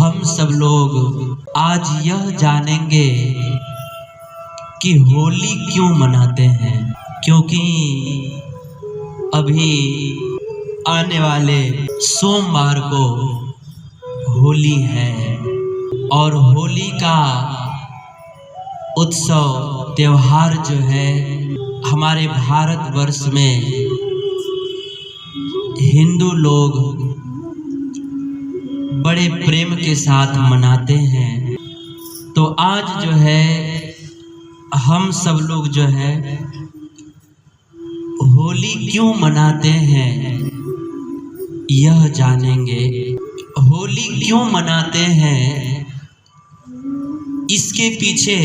हम सब लोग आज यह जानेंगे कि होली क्यों मनाते हैं। क्योंकि अभी आने वाले सोमवार को होली है और होली का उत्सव त्योहार जो है हमारे भारतवर्ष में हिंदू लोग बड़े प्रेम के साथ मनाते हैं। तो आज जो है हम सब लोग जो है होली क्यों मनाते हैं यह जानेंगे। होली क्यों मनाते हैं इसके पीछे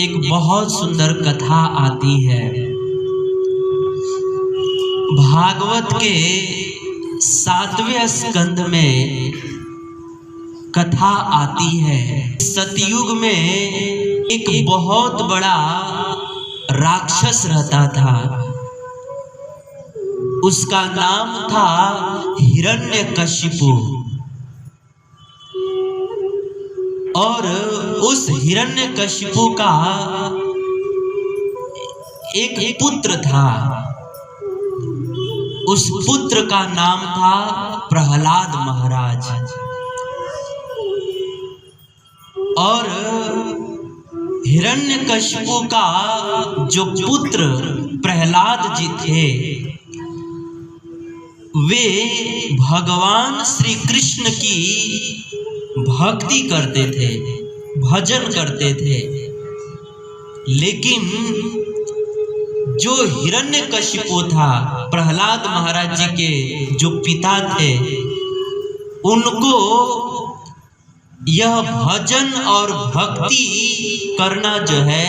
एक बहुत सुंदर कथा आती है। भागवत के 7वें स्कंद में कथा आती है। सतयुग में एक बहुत बड़ा राक्षस रहता था। उसका नाम था हिरण्यकशिपु। और उस हिरण्यकशिपु का एक पुत्र था। उस पुत्र का नाम था प्रहलाद महाराज। और हिरण्यकशिपु का जो पुत्र प्रहलाद जी थे वे भगवान श्री कृष्ण की भक्ति करते थे, भजन करते थे। लेकिन जो हिरण्यकशिपु था, प्रहलाद महाराज जी के जो पिता थे, उनको यह भजन और भक्ति करना जो है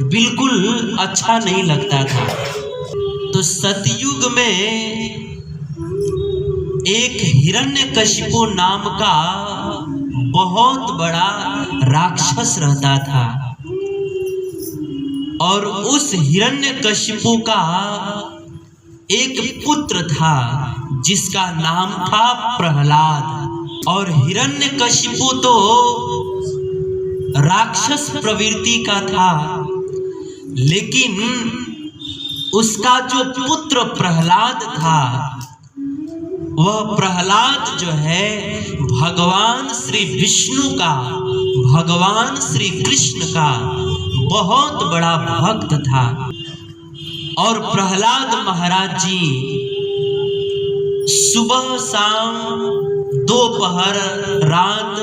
बिल्कुल अच्छा नहीं लगता था। तो सतयुग में एक हिरण्यकशिपु नाम का बहुत बड़ा राक्षस रहता था। और उस हिरण्यकशिपु का एक पुत्र था जिसका नाम था प्रहलाद। और हिरण्यकशिपु तो राक्षस प्रवृत्ति का था, लेकिन उसका जो पुत्र प्रहलाद था वह प्रहलाद जो है भगवान श्री विष्णु का, भगवान श्री कृष्ण का बहुत बड़ा भक्त था। और प्रहलाद महाराज जी सुबह शाम दोपहर रात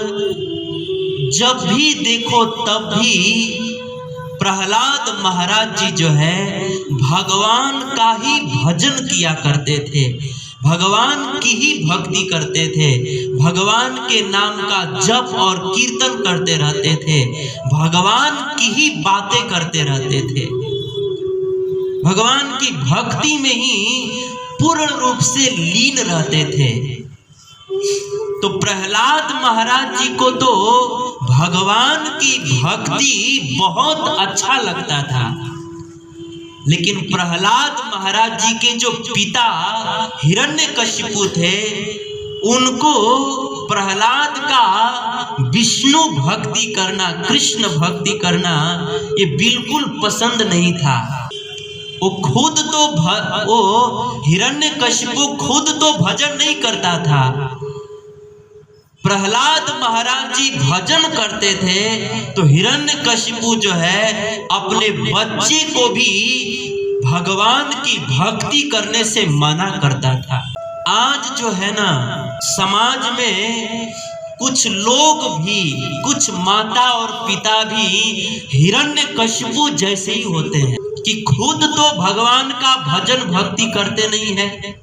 जब भी देखो तब भी प्रहलाद महाराज जी जो है भगवान का ही भजन किया करते थे, भगवान की ही भक्ति करते थे, भगवान के नाम का जप और कीर्तन करते रहते थे, भगवान की ही बातें करते रहते थे, भगवान की भक्ति में ही पूर्ण रूप से लीन रहते थे। तो प्रहलाद महाराज जी को तो भगवान की भक्ति बहुत अच्छा लगता था। लेकिन प्रहलाद महाराज जी के जो पिता हिरण्यकशिपु थे उनको प्रहलाद का विष्णु भक्ति करना, कृष्ण भक्ति करना ये बिल्कुल पसंद नहीं था। वो हिरण्यकशिपु खुद तो भजन नहीं करता था। प्रहलाद महाराज जी भजन करते थे तो हिरण्यकशिपु जो है अपने बच्चे को भी भगवान की भक्ति करने से मना करता था। आज जो है ना समाज में कुछ लोग भी, कुछ माता और पिता भी हिरण्यकशिपु जैसे ही होते हैं कि खुद तो भगवान का भजन भक्ति करते नहीं है,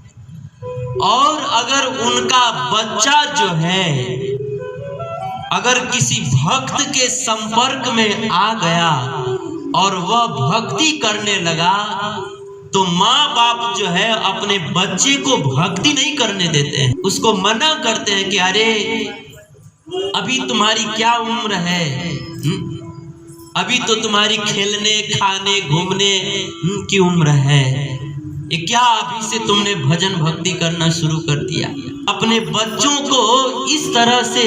और अगर उनका बच्चा जो है अगर किसी भक्त के संपर्क में आ गया और वह भक्ति करने लगा तो माँ बाप जो है अपने बच्चे को भक्ति नहीं करने देते हैं, उसको मना करते हैं कि अरे अभी तुम्हारी क्या उम्र है, अभी तो तुम्हारी खेलने खाने घूमने की उम्र है, ये क्या अभी से तुमने भजन भक्ति करना शुरू कर दिया। अपने बच्चों को इस तरह से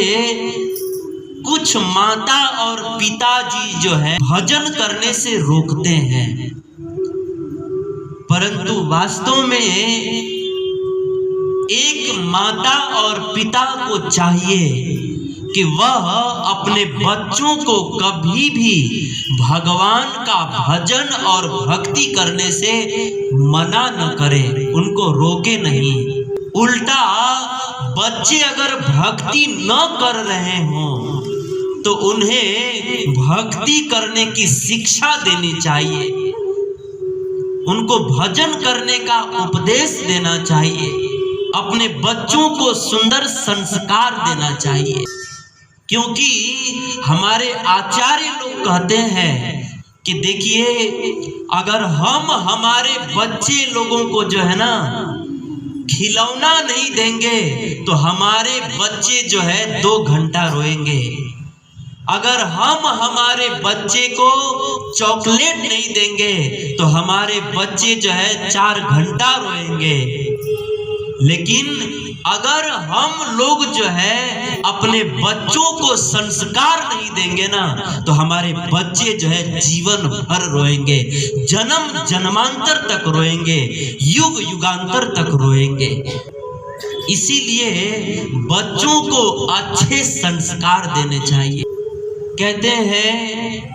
कुछ माता और पिताजी जो है भजन करने से रोकते हैं, परंतु वास्तव में एक माता और पिता को चाहिए कि वह अपने बच्चों को कभी भी भगवान का भजन और भक्ति करने से मना न करे, उनको रोके नहीं। उल्टा बच्चे अगर भक्ति न कर रहे हों तो उन्हें भक्ति करने की शिक्षा देनी चाहिए, उनको भजन करने का उपदेश देना चाहिए, अपने बच्चों को सुंदर संस्कार देना चाहिए। क्योंकि हमारे आचार्य लोग कहते हैं कि देखिए, अगर हम हमारे बच्चे लोगों को जो है ना खिलौना नहीं देंगे तो हमारे बच्चे जो है 2 घंटा रोएंगे। अगर हम हमारे बच्चे को चॉकलेट नहीं देंगे तो हमारे बच्चे जो है 4 घंटा रोएंगे। लेकिन अगर हम लोग जो है अपने बच्चों को संस्कार नहीं देंगे ना तो हमारे बच्चे जो है जीवन भर रोएंगे, जन्म जन्मांतर तक रोएंगे, युग युगांतर तक रोएंगे। इसीलिए बच्चों को अच्छे संस्कार देने चाहिए। कहते हैं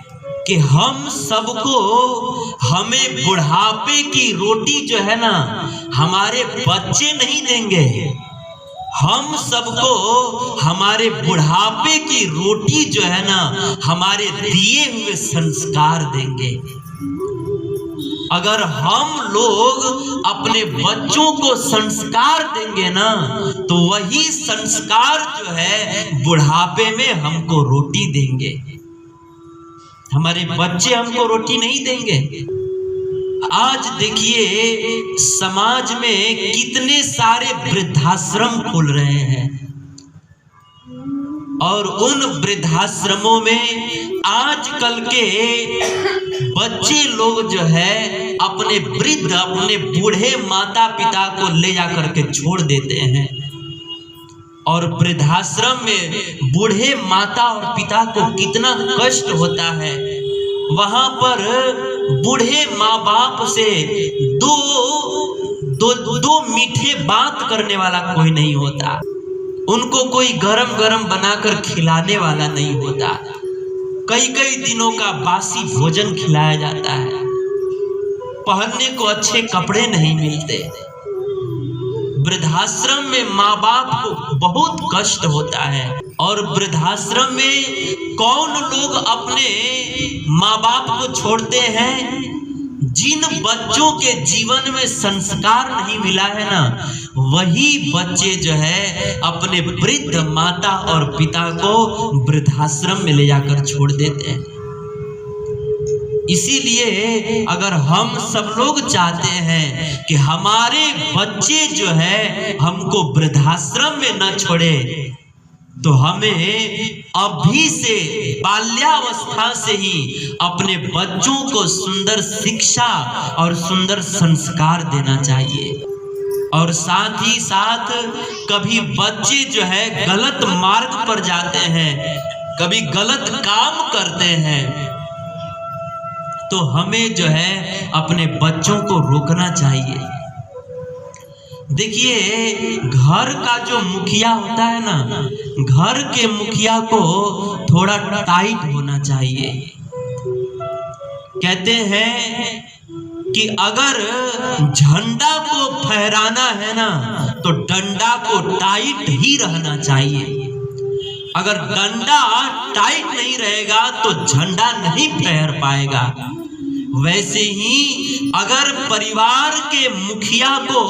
कि हम सबको हमें बुढ़ापे की रोटी जो है ना हमारे बच्चे नहीं देंगे, हम सबको हमारे बुढ़ापे की रोटी जो है ना हमारे दिए हुए संस्कार देंगे। अगर हम लोग अपने बच्चों को संस्कार देंगे ना तो वही संस्कार जो है बुढ़ापे में हमको रोटी देंगे। हमारे बच्चे हमको रोटी नहीं देंगे। आज देखिए समाज में कितने सारे वृद्धाश्रम खुल रहे हैं और उन वृद्धाश्रमों में आजकल के बच्चे लोग जो है अपने वृद्ध अपने बूढ़े माता पिता को ले जाकर के छोड़ देते हैं और वृद्धाश्रम में बूढ़े माता और पिता को कितना कष्ट होता है। वहां पर बूढ़े माँ बाप से दो मीठे बात करने वाला कोई नहीं होता, उनको कोई गरम गरम बनाकर खिलाने वाला नहीं होता, कई दिनों का बासी भोजन खिलाया जाता है, पहनने को अच्छे कपड़े नहीं मिलते। वृद्धाश्रम में माँ बाप को बहुत कष्ट होता है और वृद्धाश्रम में कौन लोग अपने माँ बाप को छोड़ते हैं? जिन बच्चों के जीवन में संस्कार नहीं मिला है ना वही बच्चे जो है अपने वृद्ध माता और पिता को वृद्धाश्रम में ले जाकर छोड़ देते हैं। इसीलिए अगर हम सब लोग चाहते हैं कि हमारे बच्चे जो है हमको वृद्धाश्रम में न छोड़े तो हमें अभी से बाल्यावस्था से ही अपने बच्चों को सुंदर शिक्षा और सुंदर संस्कार देना चाहिए। और साथ ही साथ कभी बच्चे जो है गलत मार्ग पर जाते हैं, कभी गलत काम करते हैं तो हमें जो है अपने बच्चों को रोकना चाहिए। देखिए घर का जो मुखिया होता है ना, घर के मुखिया को थोड़ा टाइट होना चाहिए। कहते हैं कि अगर झंडा को फहराना है ना तो डंडा को टाइट ही रहना चाहिए। अगर डंडा टाइट नहीं रहेगा तो झंडा नहीं फहर पाएगा। वैसे ही अगर परिवार के मुखिया को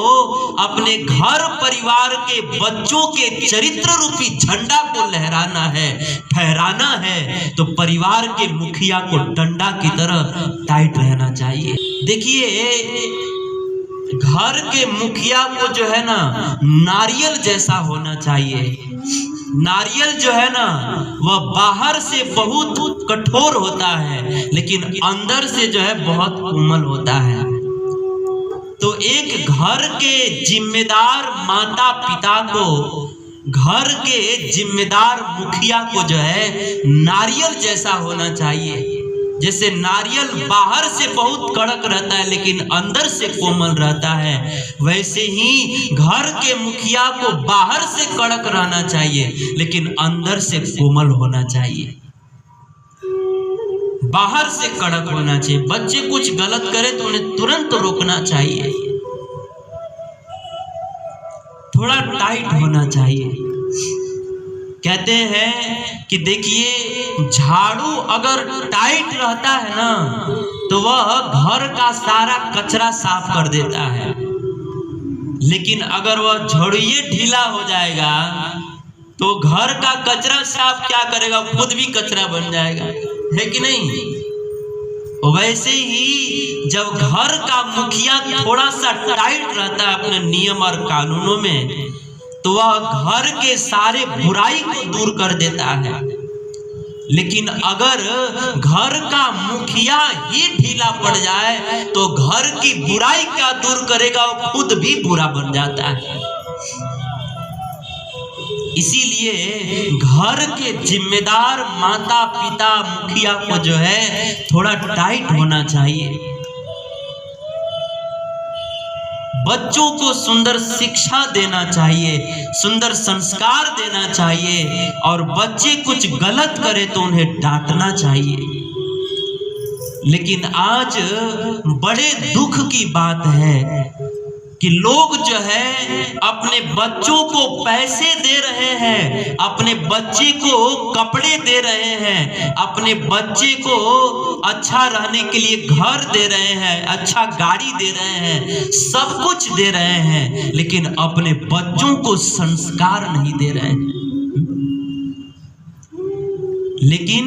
अपने घर परिवार के बच्चों के चरित्र रूपी झंडा को लहराना है, फहराना है, तो परिवार के मुखिया को डंडा की तरह टाइट रहना चाहिए। देखिए घर के मुखिया को जो है ना नारियल जैसा होना चाहिए। नारियल जो है ना वह बाहर से बहुत कठोर होता है लेकिन अंदर से जो है बहुत कोमल होता है। तो एक घर के जिम्मेदार माता पिता को घर के जिम्मेदार मुखिया को जो है नारियल जैसा होना चाहिए। जैसे नारियल बाहर से बहुत कड़क रहता है लेकिन अंदर से कोमल रहता है, वैसे ही घर के मुखिया को बाहर से कड़क रहना चाहिए लेकिन अंदर से कोमल होना चाहिए। बाहर से कड़क होना चाहिए। बच्चे कुछ गलत करे तो उन्हें तुरंत रोकना चाहिए, थोड़ा टाइट होना चाहिए। कहते हैं कि देखिए, झाड़ू अगर टाइट रहता है ना तो वह घर का सारा कचरा साफ कर देता है, लेकिन अगर वह झाड़ूए ढीला हो जाएगा तो घर का कचरा साफ क्या करेगा, खुद भी कचरा बन जाएगा, है कि नहीं। वैसे ही जब घर का मुखिया थोड़ा सा टाइट रहता है अपने नियम और कानूनों में, तो वह घर के सारे बुराई को दूर कर देता है। लेकिन अगर घर का मुखिया ही ढीला पड़ जाए तो घर की बुराई क्या दूर करेगा, वो खुद भी बुरा बन जाता है। इसीलिए घर के जिम्मेदार माता पिता मुखिया को जो है थोड़ा टाइट होना चाहिए। बच्चों को सुंदर शिक्षा देना चाहिए, सुंदर संस्कार देना चाहिए, और बच्चे कुछ गलत करे तो उन्हें डांटना चाहिए। लेकिन आज बड़े दुख की बात है कि लोग जो है अपने बच्चों को पैसे दे रहे हैं, अपने बच्चे को कपड़े दे रहे हैं, अपने बच्चे को अच्छा रहने के लिए घर दे रहे हैं, अच्छा गाड़ी दे रहे हैं, सब कुछ दे रहे हैं, लेकिन अपने बच्चों को संस्कार नहीं दे रहे हैं। लेकिन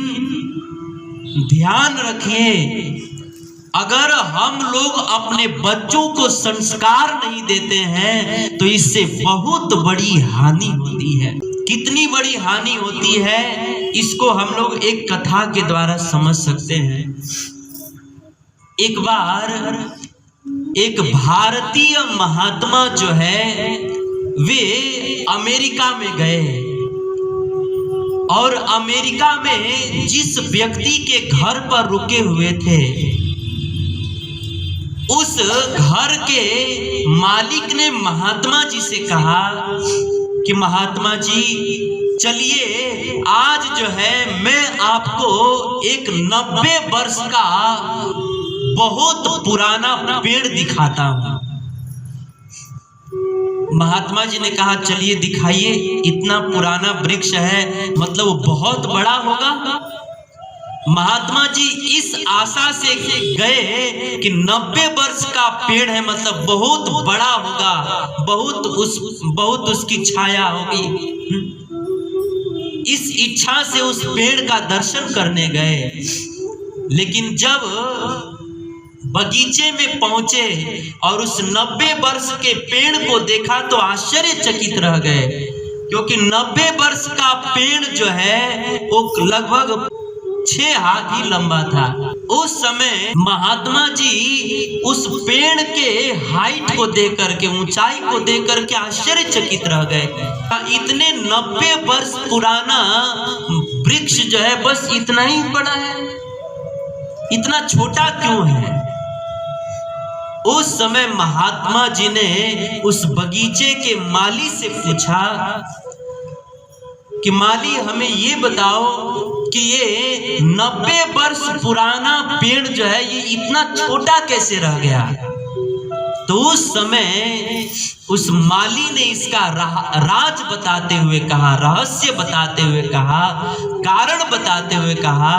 ध्यान रखिए, अगर हम लोग अपने बच्चों को संस्कार नहीं देते हैं तो इससे बहुत बड़ी हानि होती है। कितनी बड़ी हानि होती है इसको हम लोग एक कथा के द्वारा समझ सकते हैं। एक बार एक भारतीय महात्मा जो है वे अमेरिका में गए, और अमेरिका में जिस व्यक्ति के घर पर रुके हुए थे उस घर के मालिक ने महात्मा जी से कहा कि महात्मा जी चलिए, आज जो है मैं आपको एक 90 वर्ष का बहुत पुराना पेड़ दिखाता हूं। महात्मा जी ने कहा चलिए दिखाइए। इतना पुराना वृक्ष है, मतलब वो बहुत बड़ा होगा। महात्मा जी इस आशा से गए कि 90 वर्ष का पेड़ है, मतलब बहुत बड़ा होगा, बहुत उसकी छाया होगी। इस इच्छा से उस पेड़ का दर्शन करने गए, लेकिन जब बगीचे में पहुंचे और उस 90 वर्ष के पेड़ को देखा तो आश्चर्यचकित रह गए, क्योंकि 90 वर्ष का पेड़ जो है वो लगभग 6 हाथ ही लंबा था। उस समय महात्मा जी उस पेड़ के हाइट को देख करके, ऊंचाई को देख करके आश्चर्यचकित रह गए। इतने 90 वर्ष पुराना वृक्ष जो है बस इतना ही बड़ा है, इतना छोटा क्यों है। उस समय महात्मा जी ने उस बगीचे के माली से पूछा कि माली हमें ये बताओ कि ये 90 वर्ष पुराना पेड़ जो है ये इतना छोटा कैसे रह गया। तो उस समय उस माली ने इसका राज बताते हुए कहा, रहस्य बताते हुए कहा, कारण बताते हुए कहा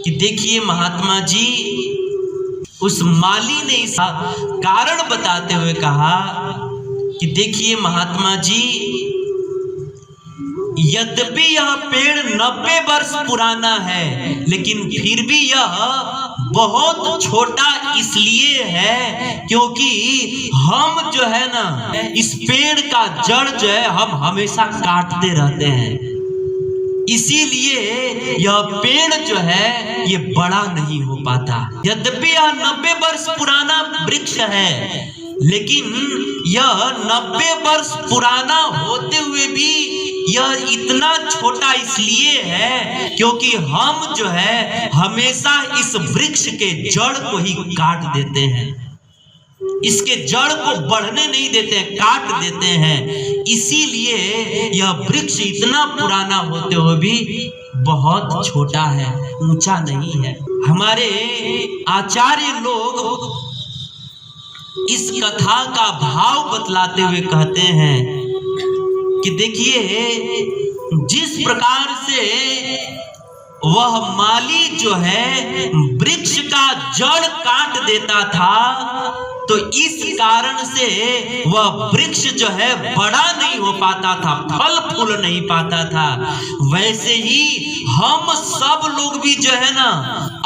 कि देखिए महात्मा जी, उस माली ने इसका कारण बताते हुए कहा कि देखिए महात्मा जी, यद्यपि यह पेड़ 90 वर्ष पुराना है, लेकिन फिर भी यह बहुत छोटा इसलिए है क्योंकि हम जो है ना, इस पेड़ का जड़ जो है हम हमेशा काटते रहते हैं, इसीलिए यह पेड़ जो है ये बड़ा नहीं हो पाता। यद्यपि यह 90 वर्ष पुराना वृक्ष है, लेकिन यह 90 वर्ष पुराना होते हुए भी यह इतना छोटा इसलिए है क्योंकि हम जो है हमेशा इस वृक्ष के जड़ को ही काट देते हैं, इसके जड़ को बढ़ने नहीं देते हैं, काट देते हैं। इसीलिए यह वृक्ष इतना पुराना होते हुए भी बहुत छोटा है, ऊंचा नहीं है। हमारे आचार्य लोग इस कथा का भाव बतलाते हुए कहते हैं कि देखिए, जिस प्रकार से वह माली जो है वृक्ष का जड़ काट देता था, तो इस कारण से वह वृक्ष जो है बड़ा नहीं हो पाता था, फल फूल नहीं पाता था। वैसे ही हम सब लोग भी जो है ना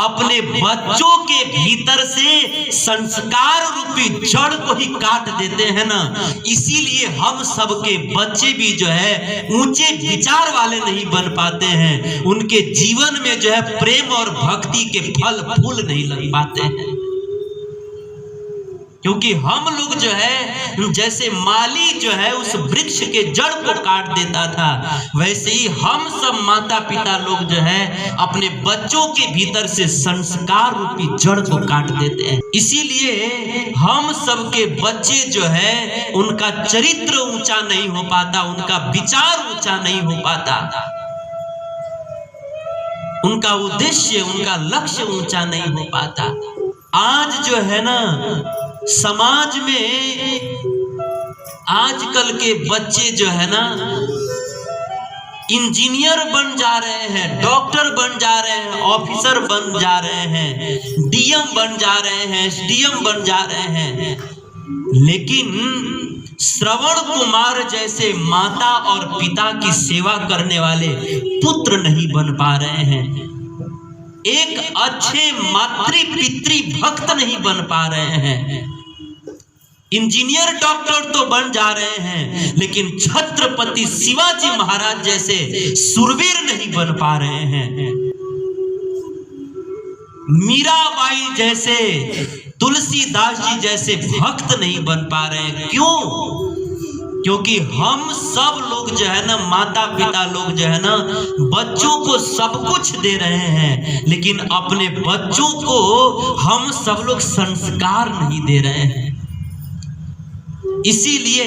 अपने बच्चों के भीतर से संस्कार रूपी जड़ को ही काट देते हैं ना, इसीलिए हम सबके बच्चे भी जो है ऊंचे विचार वाले नहीं बन पाते हैं, उनके जीवन में जो है प्रेम और भक्ति के फल फूल नहीं लग पाते हैं। क्योंकि हम लोग जो है जैसे माली जो है उस वृक्ष के जड़ को काट देता था, वैसे ही हम सब माता पिता लोग जो है अपने बच्चों के भीतर से संस्कार रूपी जड़ को काट देते हैं। इसीलिए हम सबके बच्चे जो है उनका चरित्र ऊंचा नहीं हो पाता, उनका विचार ऊंचा नहीं हो पाता, उनका उद्देश्य उनका लक्ष्य ऊंचा नहीं हो पाता। आज जो है ना समाज में आजकल के बच्चे जो है ना इंजीनियर बन जा रहे हैं, डॉक्टर बन जा रहे हैं, ऑफिसर बन जा रहे हैं, डीएम बन जा रहे हैं, एसडीएम बन जा रहे हैं, लेकिन श्रवण कुमार जैसे माता और पिता की सेवा करने वाले पुत्र नहीं बन पा रहे हैं, एक अच्छे मातृ पितृ भक्त नहीं बन पा रहे हैं। इंजीनियर डॉक्टर तो बन जा रहे हैं, लेकिन छत्रपति शिवाजी महाराज जैसे सुरवीर नहीं बन पा रहे हैं, मीराबाई जैसे, तुलसीदास जी जैसे भक्त नहीं बन पा रहे हैं। क्यों? क्योंकि हम सब लोग जो है ना माता पिता लोग जो है ना बच्चों को सब कुछ दे रहे हैं, लेकिन अपने बच्चों को हम सब लोग संस्कार नहीं दे रहे हैं। इसीलिए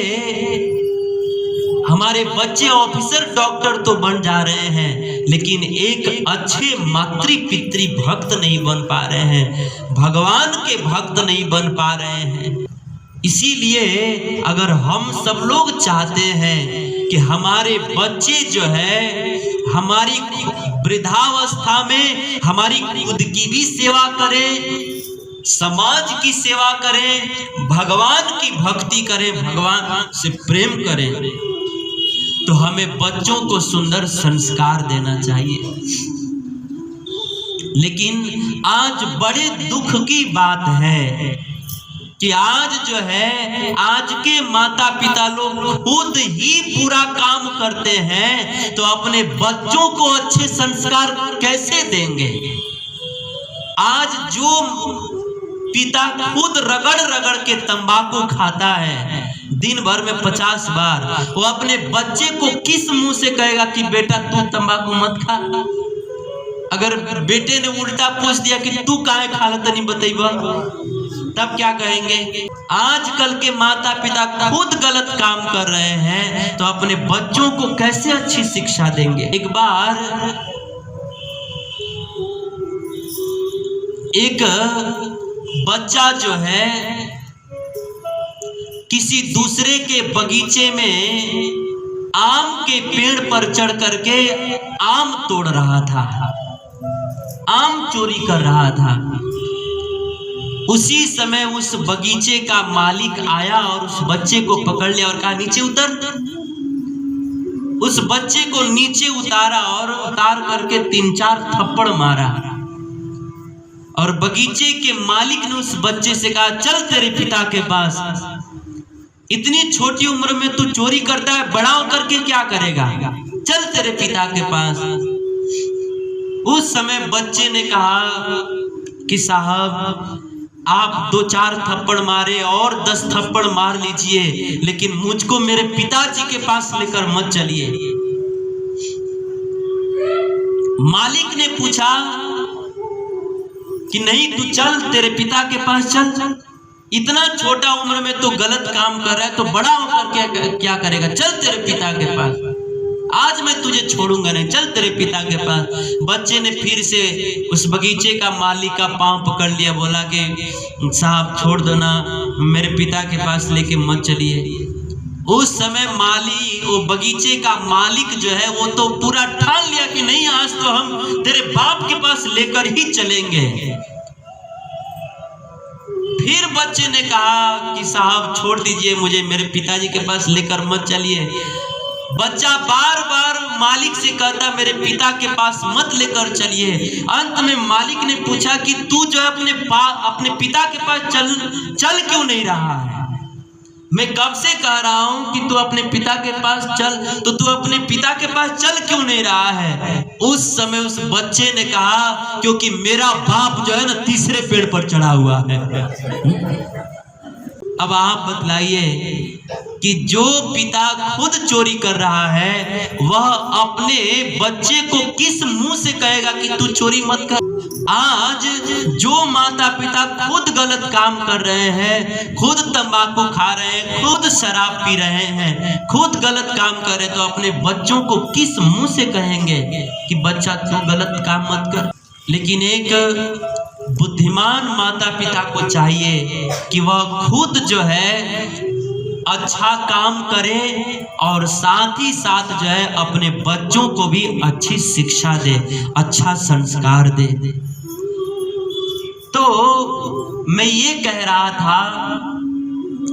हमारे बच्चे ऑफिसर डॉक्टर तो बन जा रहे हैं, लेकिन एक अच्छे मातृ पितृ भक्त नहीं बन पा रहे हैं, भगवान के भक्त नहीं बन पा रहे हैं। इसीलिए अगर हम सब लोग चाहते हैं कि हमारे बच्चे जो है हमारी वृद्धावस्था में हमारी खुद की भी सेवा करें, समाज की सेवा करें, भगवान की भक्ति करें, भगवान से प्रेम करें, तो हमें बच्चों को सुंदर संस्कार देना चाहिए। लेकिन आज बड़े दुख की बात है कि आज जो है आज के माता पिता लोग खुद ही पूरा काम करते हैं, तो अपने बच्चों को अच्छे संस्कार कैसे देंगे? आज जो पिता खुद रगड़ रगड़ के तंबाकू खाता है दिन भर में 50 बार, वो अपने बच्चे को किस मुंह से कहेगा कि बेटा तू तंबाकू मत खा? अगर बेटे ने उल्टा पूछ दिया कि तू काहे खाला तनी बतैबा, तब क्या कहेंगे? आजकल के माता पिता खुद गलत काम कर रहे हैं, तो अपने बच्चों को कैसे अच्छी शिक्षा देंगे? एक बार एक बच्चा जो है किसी दूसरे के बगीचे में आम के पेड़ पर चढ़ करके आम तोड़ रहा था, आम चोरी कर रहा था। उसी समय उस बगीचे का मालिक आया और उस बच्चे को पकड़ लिया और कहा नीचे उतर। उस बच्चे को नीचे उतारा और उतार करके 3-4 थप्पड़ मारा, और बगीचे के मालिक ने उस बच्चे से कहा चल तेरे पिता के पास, इतनी छोटी उम्र में तू चोरी करता है, बड़ा होकर के क्या करेगा, चल तेरे पिता के पास। उस समय बच्चे ने कहा कि साहब आप 2-4 थप्पड़ मारे और 10 थप्पड़ मार लीजिए, लेकिन मुझको मेरे पिताजी के पास लेकर मत चलिए। मालिक ने पूछा कि नहीं, तू चल, तेरे पिता के पास चल। इतना छोटा उम्र में तो गलत काम कर रहा है, तो बड़ा होकर क्या करेगा? चल तेरे पिता के पास, आज मैं तुझे छोड़ूंगा नहीं, चल तेरे पिता के पास। बच्चे ने फिर से उस बगीचे का मालिक का पांव पकड़ लिया, बोला कि साहब छोड़ दो ना, मेरे पिता के पास लेके मत चलिए। उस समय वो बगीचे का मालिक जो है वो तो पूरा ठान लिया कि नहीं, आज तो हम तेरे बाप के पास लेकर ही चलेंगे। फिर बच्चे ने कहा कि साहब छोड़ दीजिए मुझे, मेरे पिताजी के पास लेकर मत चलिए। बच्चा बार बार मालिक से कहता मेरे पिता के पास मत लेकर चलिए। अंत में मालिक ने पूछा कि तू जो है अपने पिता के पास चल क्यों नहीं रहा है? मैं कब से कह रहा हूं कि तू अपने पिता के पास चल, तो तू अपने पिता के पास चल क्यों नहीं रहा है? उस समय उस बच्चे ने कहा क्योंकि मेरा बाप जो है ना तीसरे पेड़ पर चढ़ा हुआ है। अब आप बतलाइए कि जो पिता खुद चोरी कर रहा है वह अपने बच्चे को किस मुंह से कहेगा कि तू चोरी मत कर? आज जो माता पिता खुद गलत काम कर रहे हैं, खुद तंबाकू खा रहे हैं, खुद शराब पी रहे हैं, खुद गलत काम कर रहे हैं, तो अपने बच्चों को किस मुंह से कहेंगे कि बच्चा तू गलत काम मत कर? लेकिन एक बुद्धिमान माता पिता को चाहिए कि वह खुद जो है अच्छा काम करे और साथ ही साथ जो है अपने बच्चों को भी अच्छी शिक्षा दे, अच्छा संस्कार दे। तो मैं ये कह रहा था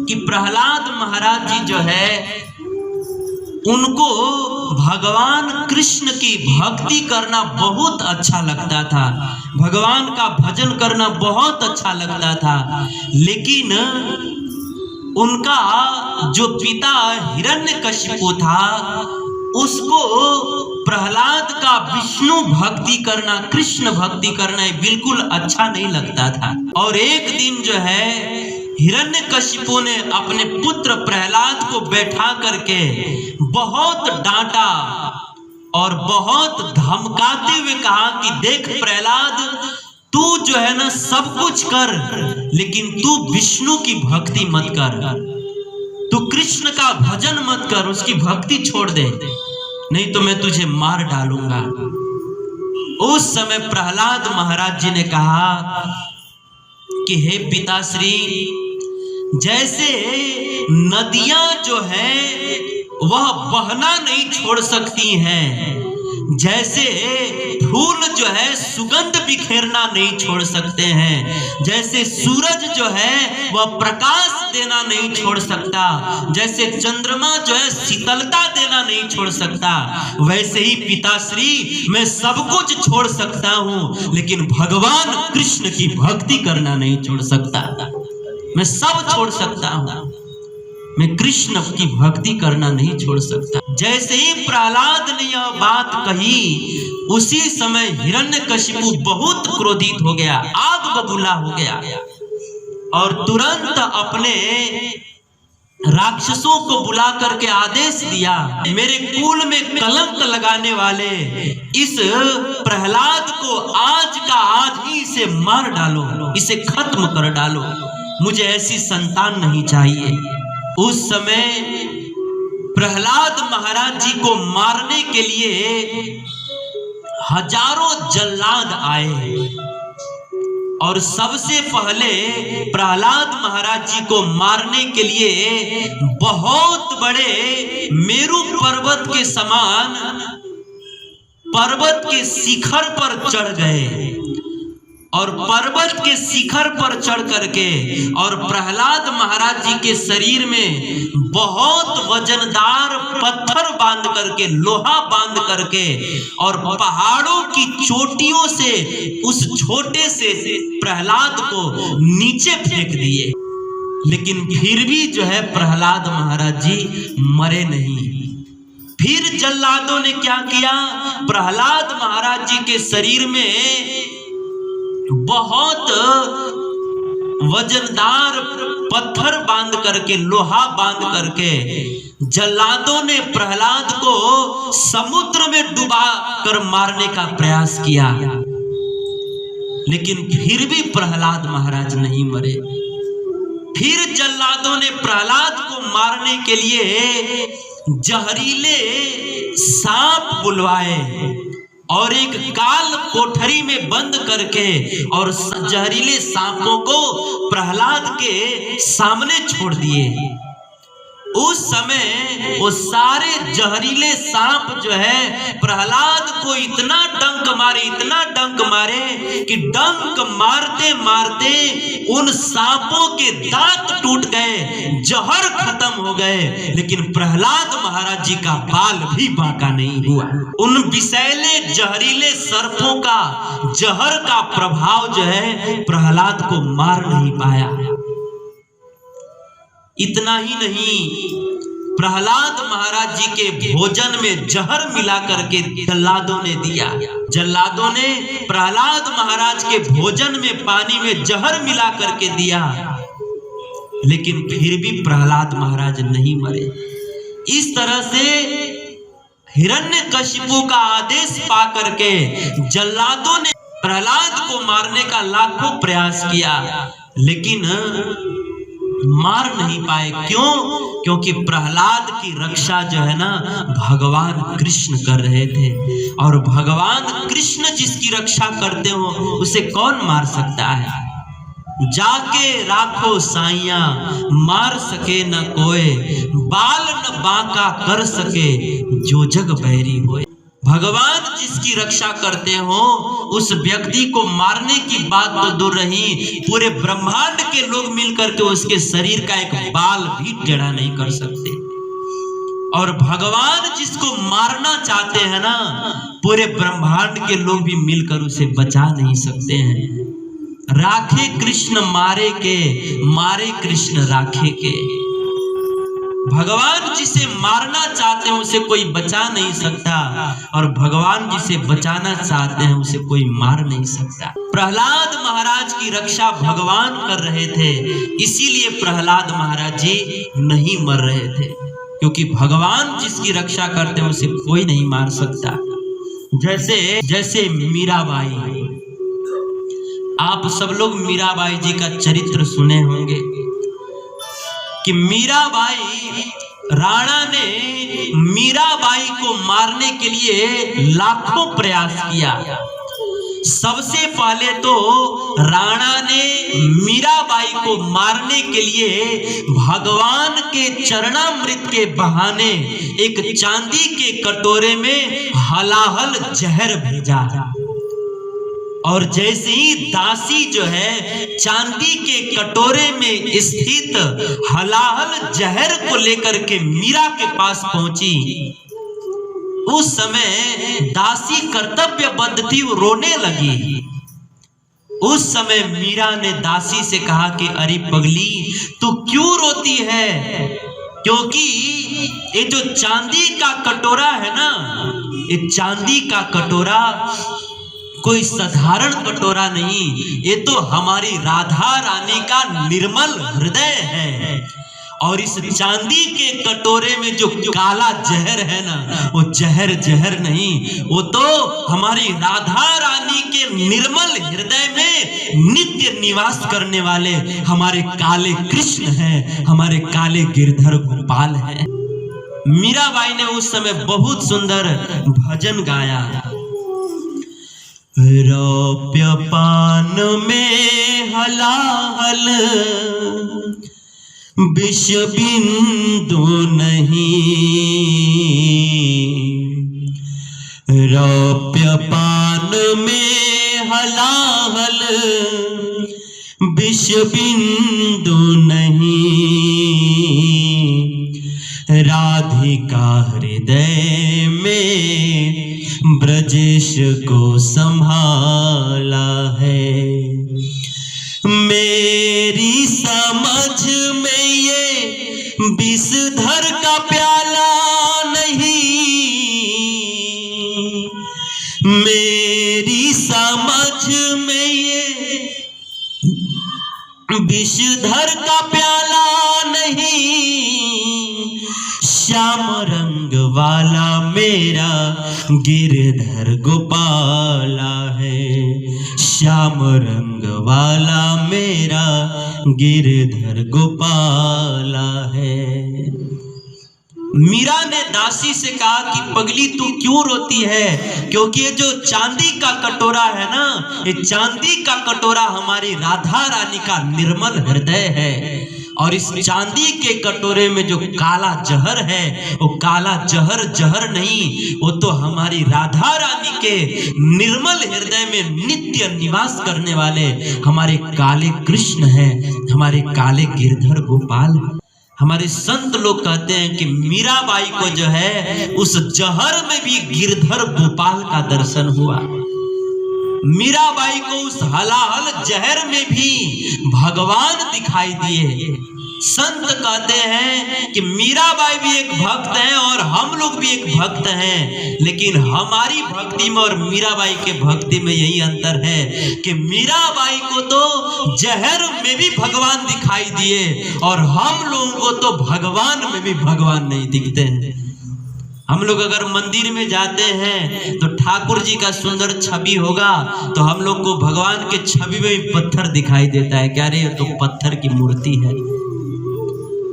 कि प्रहलाद महाराज जी जो है उनको भगवान कृष्ण की भक्ति करना बहुत अच्छा लगता था, भगवान का भजन करना बहुत अच्छा लगता था। लेकिन उनका जो पिता हिरण्यकशिपु था उसको प्रहलाद का विष्णु भक्ति करना, कृष्ण भक्ति करना बिल्कुल अच्छा नहीं लगता था। और एक दिन जो है हिरण्यकशिपु ने अपने पुत्र प्रहलाद को बैठा करके बहुत डांटा और बहुत धमकाते हुए कहा कि देख प्रहलाद, तू जो है ना सब कुछ कर, लेकिन तू विष्णु की भक्ति मत कर, तू कृष्ण का भजन मत कर, उसकी भक्ति छोड़ दे, नहीं तो मैं तुझे मार डालूंगा। उस समय प्रहलाद महाराज जी ने कहा कि हे पिताश्री, जैसे नदियां जो है वह बहना नहीं छोड़ सकती हैं, जैसे फूल जो है सुगंध बिखेरना नहीं छोड़ सकते हैं, जैसे सूरज जो है वह प्रकाश देना नहीं छोड़ सकता, जैसे चंद्रमा जो है शीतलता देना नहीं छोड़ सकता, वैसे ही पिताश्री मैं सब कुछ छोड़ सकता हूं, लेकिन भगवान कृष्ण की भक्ति करना नहीं छोड़ सकता। मैं सब छोड़ सकता हूं, मैं कृष्ण की भक्ति करना नहीं छोड़ सकता। जैसे ही प्रहलाद ने यह बात कही, उसी समय हिरण्यकशिपु बहुत क्रोधित हो गया, आग बबूला हो गया और तुरंत अपने राक्षसों को बुला करके आदेश दिया, मेरे कुल में कलंक लगाने वाले इस प्रहलाद को आज का आज ही इसे मार डालो, इसे खत्म कर डालो, मुझे ऐसी संतान नहीं चाहिए। उस समय प्रहलाद महाराज जी को मारने के लिए हजारों जल्लाद आए और सबसे पहले प्रहलाद महाराज जी को मारने के लिए बहुत बड़े मेरू पर्वत के समान पर्वत के शिखर पर चढ़ गए और पर्वत के शिखर पर चढ़ करके और प्रहलाद महाराज जी के शरीर में बहुत वजनदार पत्थर बांध करके, लोहा बांध करके और पहाड़ों की चोटियों से उस छोटे से प्रहलाद को नीचे फेंक दिए। लेकिन फिर भी जो है प्रहलाद महाराज जी मरे नहीं। फिर जल्लादों ने क्या किया, प्रहलाद महाराज जी के शरीर में बहुत वजनदार पत्थर बांध करके, लोहा बांध करके जल्लादों ने प्रहलाद को समुद्र में डुबा कर मारने का प्रयास किया, लेकिन फिर भी प्रहलाद महाराज नहीं मरे। फिर जल्लादों ने प्रहलाद को मारने के लिए जहरीले सांप बुलवाए और एक काल कोठरी में बंद करके और जहरीले सांपों को प्रहलाद के सामने छोड़ दिए। उस समय वो सारे जहरीले सांप जो है प्रहलाद को इतना डंक मारे कि डंक मारते मारते उन सांपों के दांत टूट गए, जहर खत्म हो गए, लेकिन प्रहलाद महाराज जी का बाल भी बांका नहीं हुआ। उन विषैले जहरीले सर्पों का जहर का प्रभाव जो है प्रहलाद को मार नहीं पाया। इतना ही नहीं, प्रहलाद महाराज जी के भोजन में जहर मिला करके जल्लादों ने दिया। जल्लादों ने प्रहलाद महाराज के भोजन में पानी में जहर मिला करके दिया, लेकिन फिर भी प्रहलाद महाराज नहीं मरे। इस तरह से हिरण्यकशिपु का आदेश पा करके जल्लादों ने प्रहलाद को मारने का लाखों प्रयास किया, लेकिन मार नहीं पाए। क्यों? क्योंकि प्रहलाद की रक्षा जो है ना भगवान कृष्ण कर रहे थे, और भगवान कृष्ण जिसकी रक्षा करते हो उसे कौन मार सकता है। जाके राखो साइया मार सके न कोई, बाल न बांका कर सके जो जग बैरी होए। भगवान जिसकी रक्षा करते हो उस व्यक्ति को मारने की बात तो दूर रही, पूरे ब्रह्मांड के लोग मिलकर के उसके शरीर का एक बाल भी टेढ़ा नहीं कर सकते। और भगवान जिसको मारना चाहते हैं ना, पूरे ब्रह्मांड के लोग भी मिलकर उसे बचा नहीं सकते हैं। राखे कृष्ण मारे के, मारे कृष्ण राखे के। भगवान जिसे मारना चाहते हैं उसे कोई बचा नहीं सकता, और भगवान जिसे बचाना चाहते हैं उसे कोई मार नहीं सकता। प्रहलाद महाराज की रक्षा भगवान कर रहे थे, इसीलिए प्रहलाद महाराज जी नहीं मर रहे थे, क्योंकि भगवान जिसकी रक्षा करते हैं उसे कोई नहीं मार सकता। जैसे मीराबाई, आप सब लोग मीराबाई जी का चरित्र सुने होंगे कि मीराबाई, राणा ने मीराबाई को मारने के लिए लाखों प्रयास किया। सबसे पहले तो राणा ने मीराबाई को मारने के लिए भगवान के चरणामृत के बहाने एक चांदी के कटोरे में हलाहल जहर भेजा, और जैसे ही दासी जो है चांदी के कटोरे में स्थित हलाहल जहर को लेकर के मीरा के पास पहुंची, उस समय दासी कर्तव्यबद्ध थी, वो रोने लगी। उस समय मीरा ने दासी से कहा कि अरे पगली, तू क्यों रोती है? क्योंकि ये जो चांदी का कटोरा है ना, ये चांदी का कटोरा कोई साधारण कटोरा नहीं, ये तो हमारी राधा रानी का निर्मल हृदय है। और इस चांदी के कटोरे में जो काला जहर है ना, वो जहर नहीं, वो तो हमारी राधा रानी के निर्मल हृदय में नित्य निवास करने वाले हमारे काले कृष्ण हैं, हमारे काले गिरधर गोपाल हैं। मीराबाई ने उस समय बहुत सुंदर भजन गाया। रौप्य पान में हलाहल विष बिंदु नहीं, रौप्य पान में हलाहल विष बिंदु नहीं, राधिका हृदय में ब्रजेश को संभाला है। मेरी समझ में ये विषधर का प्याला नहीं, मेरी समझ में ये विषधर का प्याला नहीं, श्याम रंग वाला मेरा गिरधर गोपाला है। श्याम रंग वाला मेरा गिरधर गोपाला है। मीरा ने दासी से कहा कि पगली तू क्यों रोती है? क्योंकि ये जो चांदी का कटोरा है ना, ये चांदी का कटोरा हमारी राधा रानी का निर्मल हृदय है। और इस चांदी के कटोरे में जो काला जहर है, वो काला जहर जहर नहीं, वो तो हमारी राधा रानी के निर्मल हृदय में नित्य निवास करने वाले हमारे काले कृष्ण हैं, हमारे काले गिरधर गोपाल। हमारे संत लोग कहते हैं कि मीराबाई को जो है उस जहर में भी गिरधर गोपाल का दर्शन हुआ। मीराबाई को उस हलाहल जहर में भी भगवान दिखाई दिए। संत कहते हैं कि मीराबाई भी एक भक्त है और हम लोग भी एक भक्त हैं, लेकिन हमारी भक्ति में और मीराबाई के भक्ति में यही अंतर है कि मीराबाई को तो जहर में भी भगवान दिखाई दिए और हम लोगों को तो भगवान में भी भगवान नहीं दिखते हैं। हम लोग अगर मंदिर में जाते हैं तो ठाकुर जी का सुंदर छवि होगा तो हम लोग को भगवान के छवि में भी पत्थर दिखाई देता है, क्या रे ये तो पत्थर की मूर्ति है।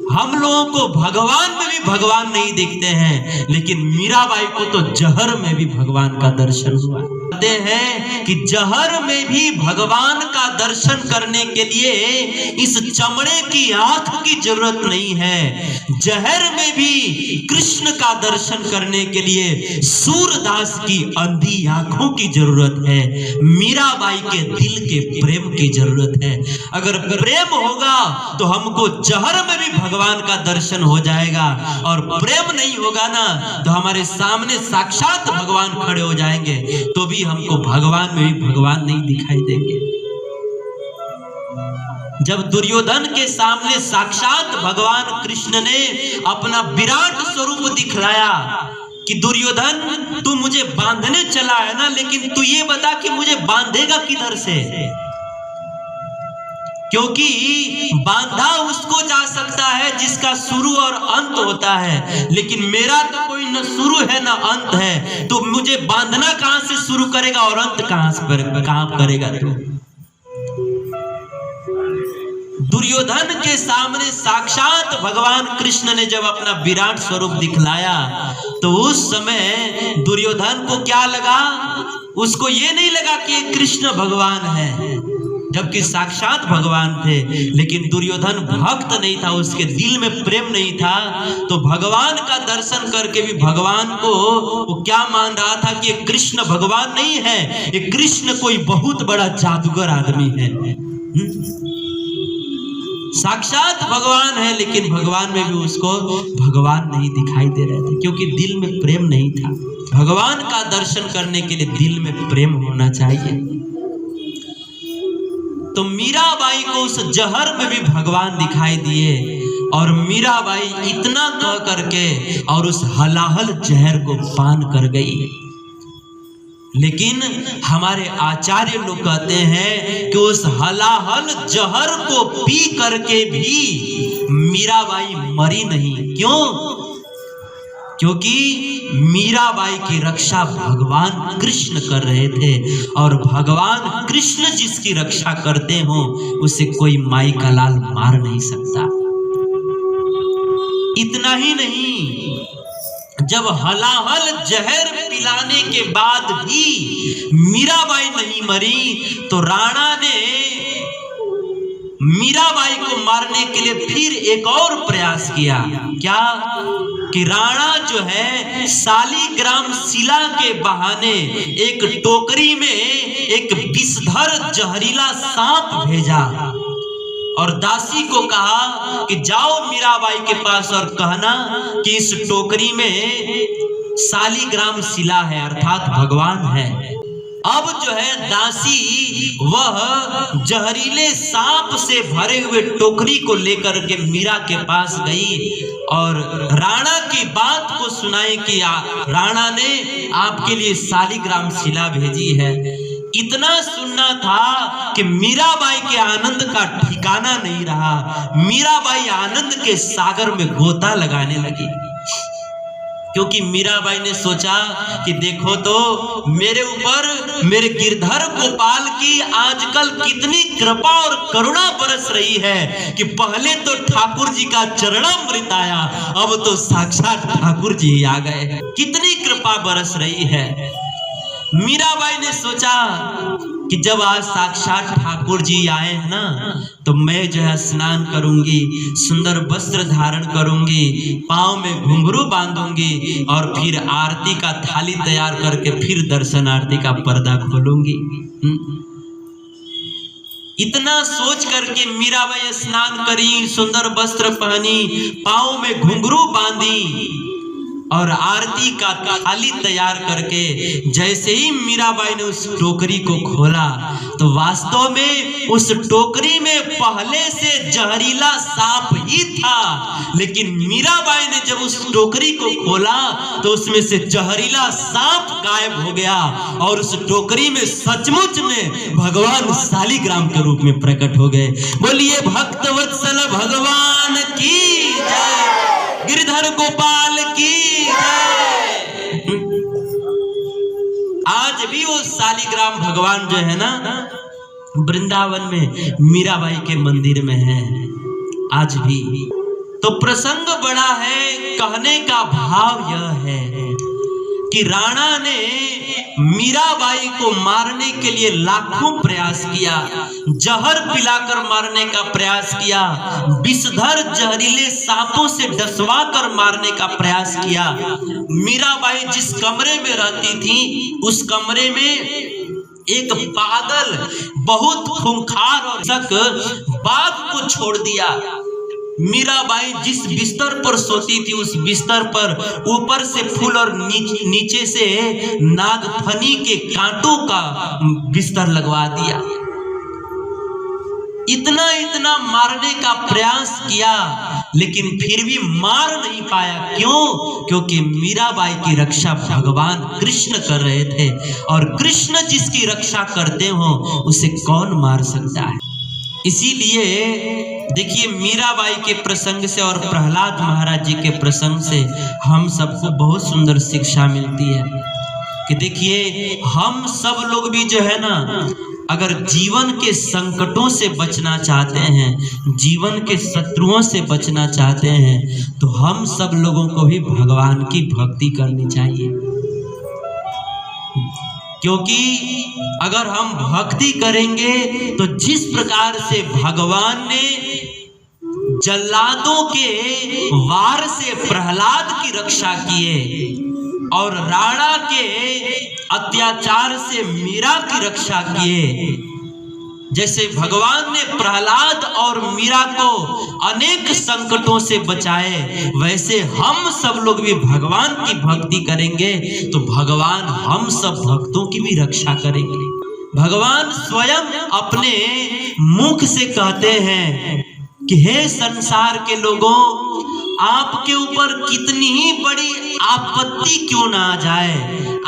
हम लोगों को भगवान में भी भगवान नहीं दिखते हैं, लेकिन मीराबाई को तो जहर में भी भगवान का दर्शन हुआ। कहते हैं कि जहर में भी भगवान का दर्शन करने के लिए इस चमड़े की आंख की जरूरत नहीं है। जहर में भी कृष्ण का दर्शन करने के लिए सूरदास की अंधी आंखों की जरूरत है। मीराबाई के दिल के प्रेम की जरूरत है। अगर प्रेम होगा तो हमको जहर में भी भगवान का दर्शन हो जाएगा, और प्रेम नहीं होगा ना तो हमारे सामने साक्षात भगवान खड़े हो जाएंगे तो भी हमको भगवान में भी भगवान नहीं दिखाई देंगे। जब दुर्योधन के सामने साक्षात भगवान कृष्ण ने अपना विराट स्वरूप दिखलाया कि दुर्योधन तू मुझे बांधने चला है ना, लेकिन तू ये बता कि मुझे बांधेगा किधर से, क्योंकि बांधा उसको जा सकता है जिसका शुरू और अंत होता है, लेकिन मेरा तो कोई न शुरू है न अंत है, तो मुझे बांधना कहां से शुरू करेगा और अंत कहां करेगा तू? दुर्योधन के सामने साक्षात भगवान कृष्ण ने जब अपना विराट स्वरूप दिखलाया तो उस समय दुर्योधन को क्या लगा? उसको ये नहीं लगा कि कृष्ण भगवान है, जबकि साक्षात भगवान थे। लेकिन दुर्योधन भक्त नहीं था, उसके दिल में प्रेम नहीं था, तो भगवान का दर्शन करके भी भगवान को वो क्या मान रहा था कि ये कृष्ण भगवान नहीं है, ये कृष्ण कोई बहुत बड़ा जादूगर आदमी है। साक्षात भगवान है, लेकिन भगवान में भी उसको भगवान नहीं दिखाई दे रहे थे, क्योंकि दिल में प्रेम नहीं था। भगवान का दर्शन करने के लिए दिल में प्रेम होना चाहिए। तो मीराबाई को उस जहर में भी भगवान दिखाई दिए, और मीराबाई इतना कह करके और उस हलाहल जहर को पान कर गई। लेकिन हमारे आचार्य लोग कहते हैं कि उस हलाहल जहर को पी करके भी मीराबाई मरी नहीं। क्यों? क्योंकि मीराबाई की रक्षा भगवान कृष्ण कर रहे थे, और भगवान कृष्ण जिसकी रक्षा करते हो उसे कोई माई का लाल मार नहीं सकता। इतना ही नहीं, जब हलाहल जहर पिलाने के बाद भी मीराबाई नहीं मरी तो राणा ने मीराबाई को मारने के लिए फिर एक और प्रयास किया। क्या? कि राणा जो है शालिग्राम शिला के बहाने एक टोकरी में एक विषधर जहरीला सांप भेजा और दासी को कहा कि जाओ मीराबाई के पास और कहना कि इस टोकरी में शालिग्राम शिला है, अर्थात भगवान है। अब जो है दासी वह जहरीले सांप से भरे हुए टोकरी को लेकर के मीरा के पास गई और राणा की बात को सुनाई कि राणा ने आपके लिए शालिग्राम शिला भेजी है, इतना सुनना था कि मीराबाई के आनंद का ठिकाना नहीं रहा। मीराबाई आनंद के सागर में गोता लगाने लगी, क्योंकि मीराबाई ने सोचा कि देखो तो मेरे ऊपर मेरे गिरधर गोपाल की आजकल कितनी कृपा और करुणा बरस रही है कि पहले तो ठाकुर जी का चरणामृत आया, अब तो साक्षात ठाकुर जी आ गए। कितनी कृपा बरस रही है। मीराबाई ने सोचा कि जब आज साक्षात ठाकुर जी आए हैं ना, तो मैं जो है स्नान करूंगी, सुंदर वस्त्र धारण करूंगी, पांव में घुंघरू बांधूंगी और फिर आरती का थाली तैयार करके फिर दर्शन आरती का पर्दा खोलूंगी। इतना सोच करके मीराबाई स्नान करी, सुंदर वस्त्र पहनी, पांव में घुंघरू बांधी और आरती का थाली तैयार करके जैसे ही मीराबाई ने उस टोकरी को खोला तो वास्तव में उस टोकरी में पहले से जहरीला सांप ही था। लेकिन मीराबाई ने जब उस टोकरी को खोला तो उसमें से जहरीला सांप गायब हो गया और उस टोकरी में सचमुच में भगवान शालिग्राम के रूप में प्रकट हो गए। बोलिए भक्तवत्सल भगवान की जय, गिरधर गोपाल की जय। आज भी वो शालिग्राम भगवान जो है ना वृंदावन में मीराबाई के मंदिर में है आज भी। तो प्रसंग बड़ा है, कहने का भाव यह है कि राणा ने मीराबाई को मारने के लिए लाखों प्रयास किया, जहर पिलाकर मारने का प्रयास किया, विषधर जहरीले सांपों से डसवा कर मारने का प्रयास किया। मीराबाई जिस कमरे में रहती थी उस कमरे में एक पागल बहुत खूंखार और बाघ को छोड़ दिया। मीराबाई जिस बिस्तर पर सोती थी उस बिस्तर पर ऊपर से फूल और नीचे से नागफनी के कांटों का बिस्तर लगवा दिया। इतना मारने का प्रयास किया लेकिन फिर भी मार नहीं पाया। क्यों? क्योंकि मीराबाई की रक्षा भगवान कृष्ण कर रहे थे और कृष्ण जिसकी रक्षा करते हो उसे कौन मार सकता है। इसीलिए देखिए मीराबाई के प्रसंग से और प्रहलाद महाराज जी के प्रसंग से हम सबको बहुत सुंदर शिक्षा मिलती है कि देखिए हम सब लोग भी जो है ना अगर जीवन के संकटों से बचना चाहते हैं, जीवन के शत्रुओं से बचना चाहते हैं, तो हम सब लोगों को भी भगवान की भक्ति करनी चाहिए। क्योंकि अगर हम भक्ति करेंगे तो जिस प्रकार से भगवान ने जल्लादों के वार से प्रहलाद की रक्षा किए और राणा के अत्याचार से मीरा की रक्षा किए, जैसे भगवान ने प्रहलाद और मीरा को अनेक संकटों से बचाए, वैसे हम सब लोग भी भगवान की भक्ति करेंगे तो भगवान हम सब भक्तों की भी रक्षा करेंगे। भगवान स्वयं अपने मुख से कहते हैं कि हे संसार के लोगों, आपके ऊपर कितनी ही बड़ी आपत्ति क्यों ना आ जाए,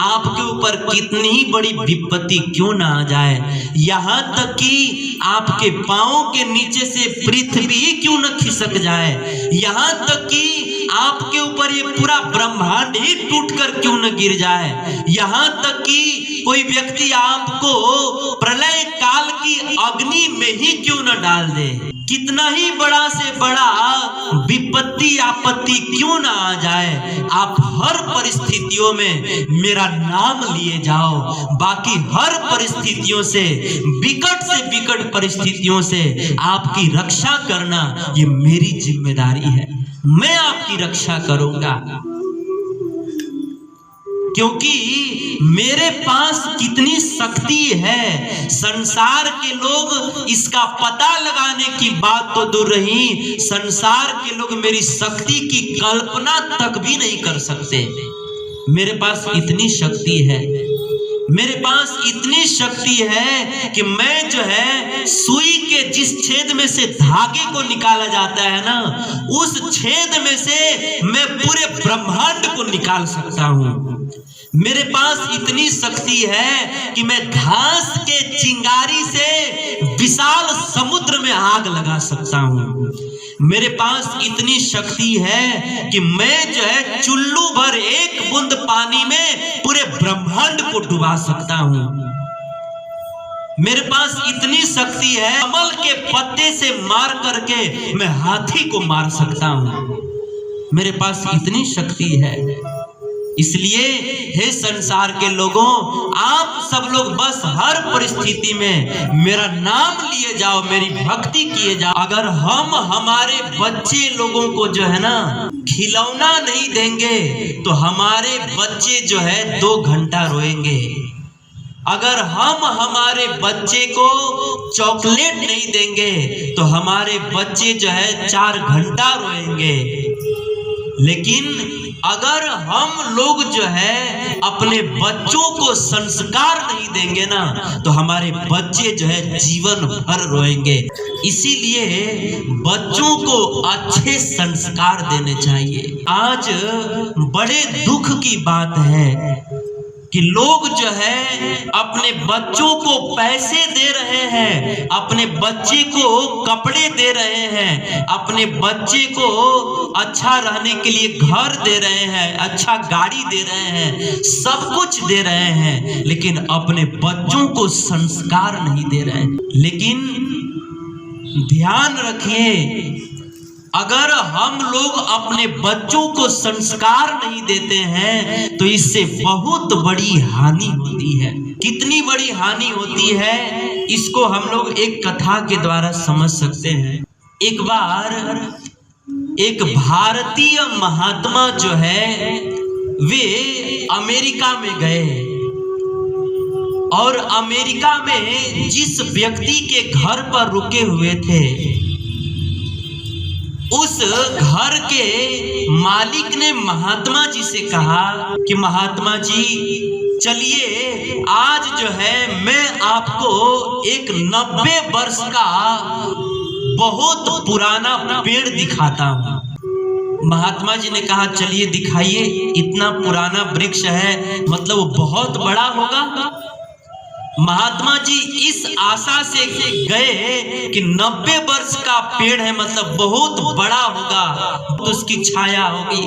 आपके ऊपर कितनी ही बड़ी विपत्ति क्यों ना आ जाए, यहाँ तक कि आपके पांवों के नीचे से पृथ्वी क्यों न खिसक जाए, यहाँ तक कि आपके ऊपर ये पूरा ब्रह्मांड ही टूटकर क्यों न गिर जाए, यहाँ तक कि कोई व्यक्ति आपको प्रलय काल की अग्नि में ही क्यों न डाल दे, कितना ही बड़ा से बड़ा विपत्ति आपत्ति क्यों ना आ जाए, आप हर परिस्थितियों में मेरा नाम लिए जाओ। बाकी हर परिस्थितियों से विकट परिस्थितियों से आपकी रक्षा करना ये मेरी जिम्मेदारी है, मैं आपकी रक्षा करूंगा। क्योंकि मेरे पास कितनी शक्ति है, संसार के लोग इसका पता लगाने की बात तो दूर रही, संसार के लोग मेरी शक्ति की कल्पना तक भी नहीं कर सकते। मेरे पास इतनी शक्ति है, मेरे पास इतनी शक्ति है कि मैं जो है सुई के जिस छेद में से धागे को निकाला जाता है ना, उस छेद में से मैं पूरे ब्रह्मांड को निकाल सकता हूँ। मेरे पास इतनी शक्ति है कि मैं घास के चिंगारी से विशाल समुद्र में आग लगा सकता हूँ। मेरे पास इतनी शक्ति है कि मैं जो है चुल्लू भर एक बूंद पानी में पूरे ब्रह्मांड को डुबा सकता हूँ। मेरे पास इतनी शक्ति है, कमल के पत्ते से मार करके मैं हाथी को मार सकता हूँ। मेरे पास इतनी शक्ति है। इसलिए हे संसार के लोगों, आप सब लोग बस हर परिस्थिति में मेरा नाम लिए जाओ, मेरी भक्ति किए जाओ। अगर हम हमारे बच्चे लोगों को जो है ना खिलौना नहीं देंगे तो हमारे बच्चे जो है 2 घंटा रोएंगे। अगर हम हमारे बच्चे को चॉकलेट नहीं देंगे तो हमारे बच्चे जो है 4 घंटा रोएंगे। लेकिन अगर हम लोग जो है अपने बच्चों को संस्कार नहीं देंगे ना तो हमारे बच्चे जो है जीवन भर रोएंगे। इसीलिए बच्चों को अच्छे संस्कार देने चाहिए। आज बड़े दुख की बात है कि लोग जो है अपने बच्चों को पैसे दे रहे हैं, अपने बच्चे को कपड़े दे रहे हैं, अपने बच्चे को अच्छा रहने के लिए घर दे रहे हैं, अच्छा गाड़ी दे रहे हैं, सब कुछ दे रहे हैं, लेकिन अपने बच्चों को संस्कार नहीं दे रहे हैं। लेकिन ध्यान रखिए, अगर हम लोग अपने बच्चों को संस्कार नहीं देते हैं तो इससे बहुत बड़ी हानि होती है। कितनी बड़ी हानि होती है इसको हम लोग एक कथा के द्वारा समझ सकते हैं। एक बार एक भारतीय महात्मा जो है वे अमेरिका में गए और अमेरिका में जिस व्यक्ति के घर पर रुके हुए थे उस घर के मालिक ने महात्मा जी से कहा कि महात्मा जी चलिए आज जो है मैं आपको एक 90 वर्ष का बहुत पुराना पेड़ दिखाता हूँ। महात्मा जी ने कहा चलिए दिखाइए। इतना पुराना वृक्ष है, मतलब वो बहुत बड़ा होगा। महात्मा जी इस आशा से गए कि 90 वर्ष का पेड़ है, मतलब बहुत बड़ा होगा तो उसकी छाया होगी।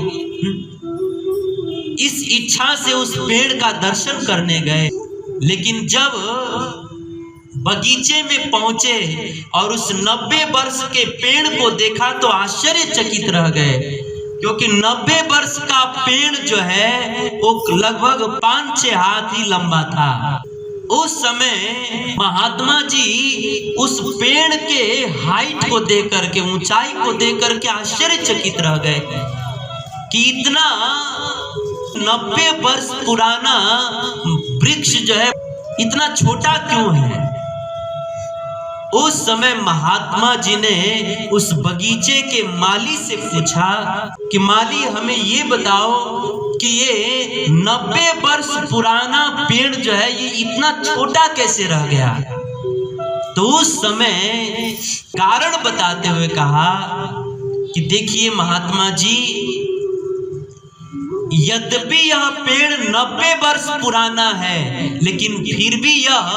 इस इच्छा से उस पेड़ का दर्शन करने गए। लेकिन जब बगीचे में पहुंचे और उस 90 वर्ष के पेड़ को देखा तो आश्चर्यचकित रह गए, क्योंकि 90 वर्ष का पेड़ जो है वो लगभग 5-6 हाथ ही लंबा था। उस समय महात्मा जी उस पेड़ के हाइट को देख करके, ऊंचाई को देख करके आश्चर्यचकित रह गए कि इतना 90 वर्ष पुराना वृक्ष जो है इतना छोटा क्यों है। उस समय महात्मा जी ने उस बगीचे के माली से पूछा कि माली हमें ये बताओ कि ये 90 वर्ष पुराना पेड़ जो है ये इतना छोटा कैसे रह गया। तो उस समय कारण बताते हुए कहा कि देखिए महात्मा जी, यद्यपि यह पेड़ 90 वर्ष पुराना है लेकिन फिर भी यह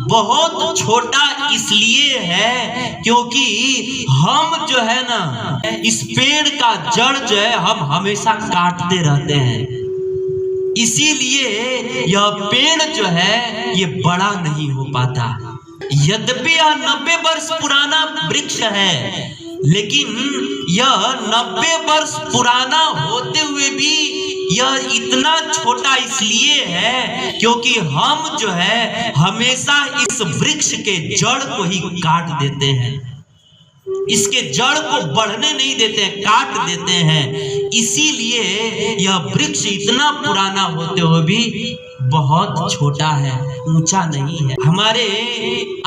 बहुत छोटा इसलिए है क्योंकि हम जो है ना इस पेड़ का जड़ जो है हम हमेशा काटते रहते हैं, इसीलिए यह पेड़ जो है ये बड़ा नहीं हो पाता। यद्यपि यह 90 वर्ष पुराना वृक्ष है लेकिन यह 90 वर्ष पुराना होते हुए भी यह इतना छोटा इसलिए है क्योंकि हम जो है हमेशा इस वृक्ष के जड़ को ही काट देते हैं, इसके जड़ को बढ़ने नहीं देते हैं, काट देते हैं। इसीलिए यह वृक्ष इतना पुराना होते हुए भी बहुत छोटा है, ऊंचा नहीं है। हमारे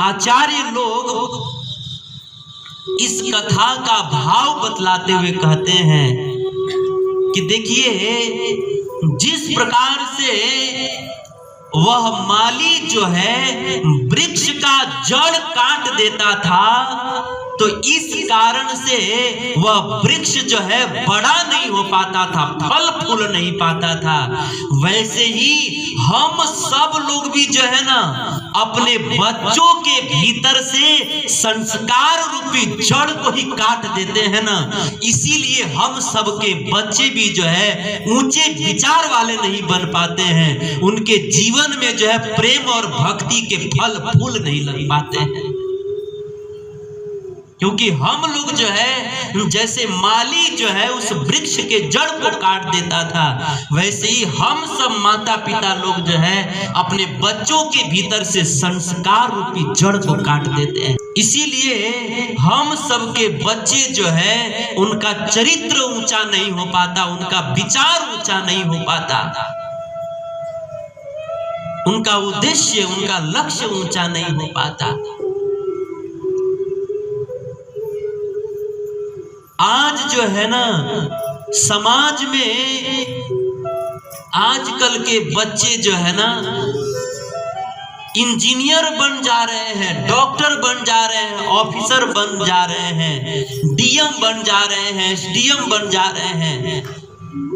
आचार्य लोग इस कथा का भाव बतलाते हुए कहते हैं कि देखिए जिस प्रकार से वह माली जो है वृक्ष का जड़ काट देता था, तो इस कारण से वह वृक्ष जो है बड़ा नहीं हो पाता था, फल फूल नहीं पाता था। वैसे ही हम सब लोग भी जो है ना अपने बच्चों के भीतर से संस्कार रूपी जड़ को ही काट देते हैं ना, इसीलिए हम सबके बच्चे भी जो है ऊंचे विचार वाले नहीं बन पाते हैं, उनके जीवन में जो है प्रेम और भक्ति के फल फूल नहीं लग पाते हैं। क्योंकि हम लोग जो है जैसे माली जो है उस वृक्ष के जड़ को काट देता था, वैसे ही हम सब माता पिता लोग जो है अपने बच्चों के भीतर से संस्कार रूपी जड़ को काट देते हैं। इसीलिए हम सबके बच्चे जो है उनका चरित्र ऊंचा नहीं हो पाता, उनका विचार ऊंचा नहीं हो पाता, उनका उद्देश्य उनका लक्ष्य ऊंचा नहीं हो पाता। आज जो है ना समाज में आजकल के बच्चे जो है ना इंजीनियर बन जा रहे हैं, डॉक्टर बन जा रहे हैं, ऑफिसर बन जा रहे हैं, डीएम बन जा रहे हैं, एसडीएम बन जा रहे हैं,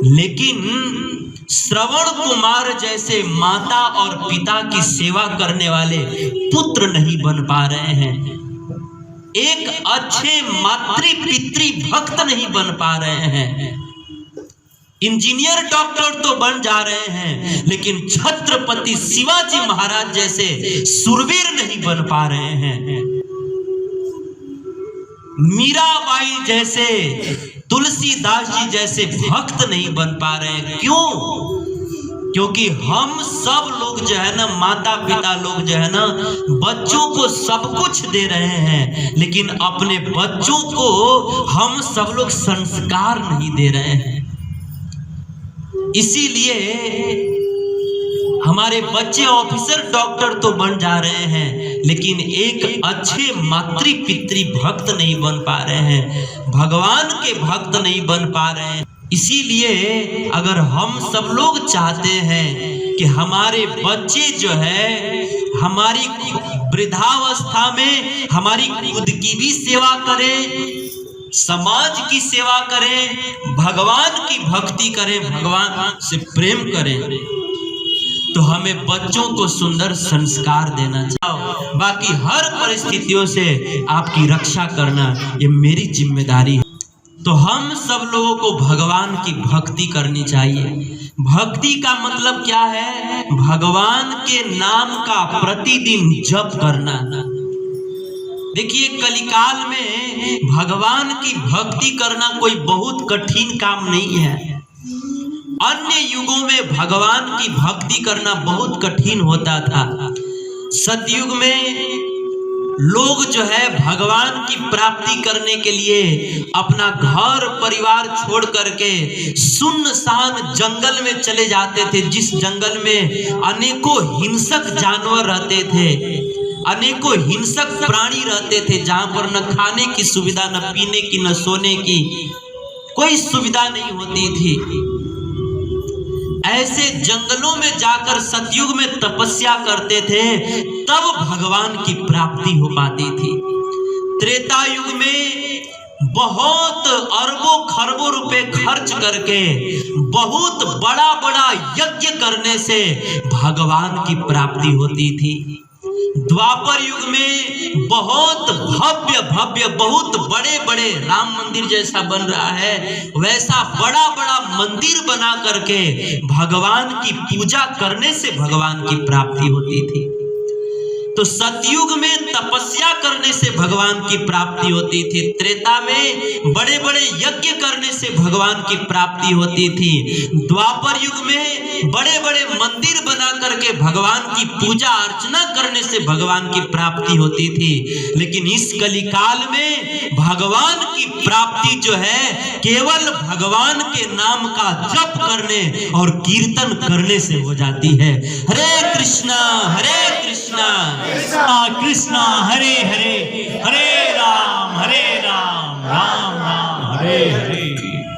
लेकिन श्रवण कुमार जैसे माता और पिता की सेवा करने वाले पुत्र नहीं बन पा रहे हैं, एक अच्छे मातृ पितृ भक्त नहीं बन पा रहे हैं। इंजीनियर डॉक्टर तो बन जा रहे हैं, लेकिन छत्रपति शिवाजी महाराज जैसे सुरवीर नहीं बन पा रहे हैं, मीराबाई जैसे, तुलसीदास जी जैसे भक्त नहीं बन पा रहे हैं। क्यों? क्योंकि हम सब लोग जो है ना माता पिता लोग जो है ना बच्चों को सब कुछ दे रहे हैं, लेकिन अपने बच्चों को हम सब लोग संस्कार नहीं दे रहे हैं। इसीलिए हमारे बच्चे ऑफिसर डॉक्टर तो बन जा रहे हैं, लेकिन एक अच्छे मातृ पितृ भक्त नहीं बन पा रहे हैं, भगवान के भक्त नहीं बन पा रहे हैं। इसीलिए अगर हम सब लोग चाहते हैं कि हमारे बच्चे जो है हमारी वृद्धावस्था में हमारी खुद की भी सेवा करें, समाज की सेवा करें, भगवान की भक्ति करें, भगवान से प्रेम करें, तो हमें बच्चों को सुंदर संस्कार देना चाहिए। बाकी हर परिस्थितियों से आपकी रक्षा करना ये मेरी जिम्मेदारी है। तो हम सब लोगों को भगवान की भक्ति करनी चाहिए। भक्ति का मतलब क्या है? भगवान के नाम का प्रतिदिन जप करना। देखिए कलिकाल में भगवान की भक्ति करना कोई बहुत कठिन काम नहीं है। अन्य युगों में भगवान की भक्ति करना बहुत कठिन होता था। सतयुग में लोग जो है भगवान की प्राप्ति करने के लिए अपना घर परिवार छोड़ करके सुनसान जंगल में चले जाते थे, जिस जंगल में अनेकों हिंसक जानवर रहते थे, अनेकों हिंसक प्राणी रहते थे, जहां पर न खाने की सुविधा, न पीने की, न सोने की कोई सुविधा नहीं होती थी। ऐसे जंगलों में जाकर सतयुग में तपस्या करते थे, तब भगवान की प्राप्ति हो पाती थी। त्रेता युग में बहुत अरबों खरबों रुपए खर्च करके बहुत बड़ा बड़ा यज्ञ करने से भगवान की प्राप्ति होती थी। द्वापर युग में बहुत भव्य भव्य बहुत बड़े बड़े राम मंदिर जैसा बन रहा है, वैसा बड़ा बड़ा मंदिर बना करके भगवान की पूजा करने से भगवान की प्राप्ति होती थी। तो सतयुग में तपस्या करने से भगवान की प्राप्ति होती थी। त्रेता में बड़े बड़े यज्ञ करने से भगवान की प्राप्ति होती थी। द्वापर युग में बड़े बड़े मंदिर बना करके भगवान की पूजा अर्चना करने से भगवान की प्राप्ति होती थी। लेकिन इस कलिकाल में भगवान की प्राप्ति जो है केवल भगवान के नाम का जप करने और कीर्तन करने से हो जाती है। हरे कृष्णा कृष्णा कृष्णा हरे हरे, हरे राम राम राम हरे हरे।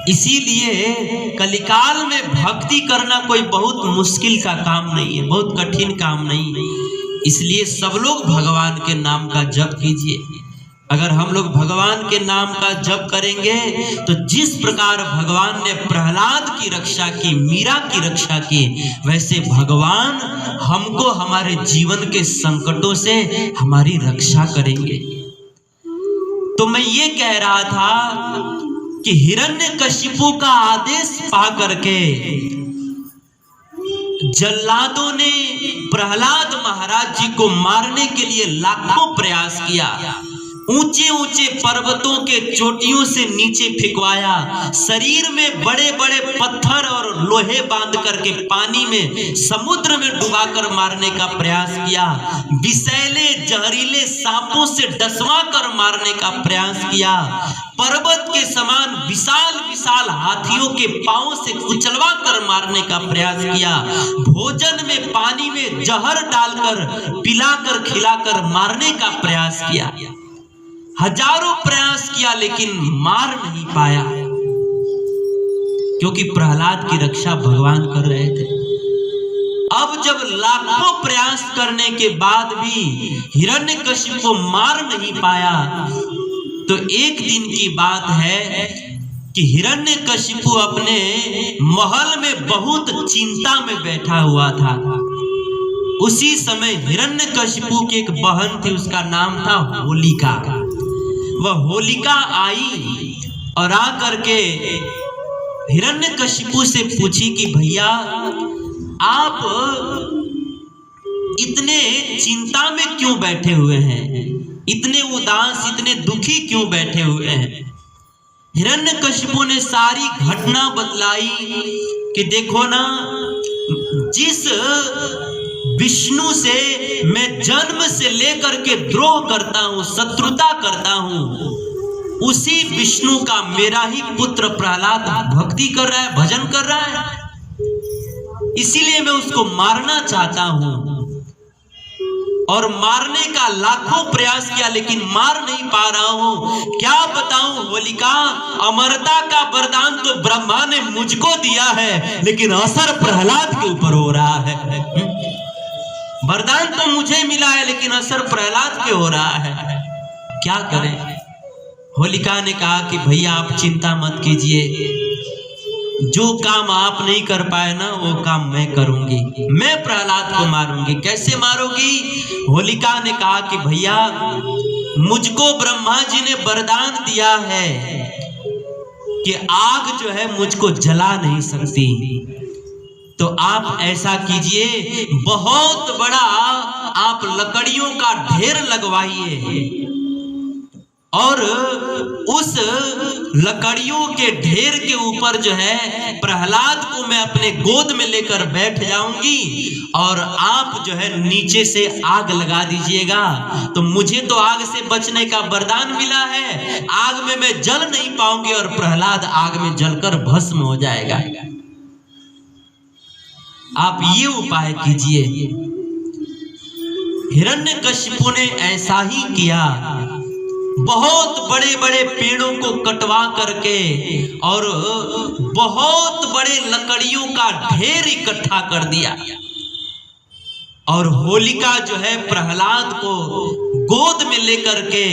इसीलिए कलिकाल में भक्ति करना कोई बहुत मुश्किल का काम नहीं है, बहुत कठिन काम नहीं है। इसलिए सब लोग भगवान के नाम का जप कीजिए। अगर हम लोग भगवान के नाम का जप करेंगे तो जिस प्रकार भगवान ने प्रहलाद की रक्षा की, मीरा की रक्षा की, वैसे भगवान हमको हमारे जीवन के संकटों से हमारी रक्षा करेंगे। तो मैं ये कह रहा था कि हिरण्यकशिपु का आदेश पा करके जल्लादों ने प्रहलाद महाराज जी को मारने के लिए लाखों प्रयास किया। ऊंचे ऊंचे पर्वतों के चोटियों से नीचे फेंकवाया, शरीर में बड़े बड़े पत्थर और लोहे बांध करके पानी में, समुद्र में डुबाकर मारने का प्रयास किया। विषैले जहरीले सांपों से डसवा कर मारने का प्रयास किया। पर्वत के समान विशाल विशाल हाथियों के पांवों से कुचलवा कर मारने का प्रयास किया। भोजन में पानी में जहर डालकर पिलाकर खिलाकर मारने का प्रयास किया। हजारों प्रयास किया लेकिन मार नहीं पाया, क्योंकि प्रहलाद की रक्षा भगवान कर रहे थे। अब जब लाखों प्रयास करने के बाद भी हिरण्यकशिपु को मार नहीं पाया, तो एक दिन की बात है कि हिरण्यकशिपु अपने महल में बहुत चिंता में बैठा हुआ था। उसी समय हिरण्यकशिपु की एक बहन थी, उसका नाम था होलिका। वह होलिका आई और आ करके हिरण्यकशिपु से पूछी कि भैया, आप इतने चिंता में क्यों बैठे हुए हैं, इतने उदास, इतने दुखी क्यों बैठे हुए हैं। हिरण्यकशिपु ने सारी घटना बतलाई कि देखो ना, जिस विष्णु से मैं जन्म से लेकर के द्रोह करता हूं, शत्रुता करता हूं, उसी विष्णु का मेरा ही पुत्र प्रहलाद भक्ति कर रहा है, भजन कर रहा है। इसीलिए मैं उसको मारना चाहता हूं और मारने का लाखों प्रयास किया लेकिन मार नहीं पा रहा हूं। क्या बताऊं होलिका, अमरता का वरदान तो ब्रह्मा ने मुझको दिया है, लेकिन असर प्रहलाद के ऊपर हो रहा है। वरदान तो मुझे मिला है लेकिन असर प्रहलाद पे हो रहा है, क्या करें। होलिका ने कहा कि भैया आप चिंता मत कीजिए, जो काम आप नहीं कर पाए ना वो काम मैं करूंगी, मैं प्रहलाद को मारूंगी। कैसे मारोगी? होलिका ने कहा कि भैया मुझको ब्रह्मा जी ने वरदान दिया है कि आग जो है मुझको जला नहीं सकती, तो आप ऐसा कीजिए, बहुत बड़ा आप लकड़ियों का ढेर लगवाइए और उस लकड़ियों के ढेर के ऊपर जो है प्रहलाद को मैं अपने गोद में लेकर बैठ जाऊंगी और आप जो है नीचे से आग लगा दीजिएगा। तो मुझे तो आग से बचने का वरदान मिला है, आग में मैं जल नहीं पाऊंगी और प्रहलाद आग में जलकर भस्म हो जाएगा। आप ये उपाय कीजिए। हिरण्यकशिपु ने ऐसा ही किया, बहुत बड़े बड़े पेड़ों को कटवा करके और बहुत बड़े लकड़ियों का ढेर इकट्ठा कर दिया और होलिका जो है प्रहलाद को गोद में लेकर के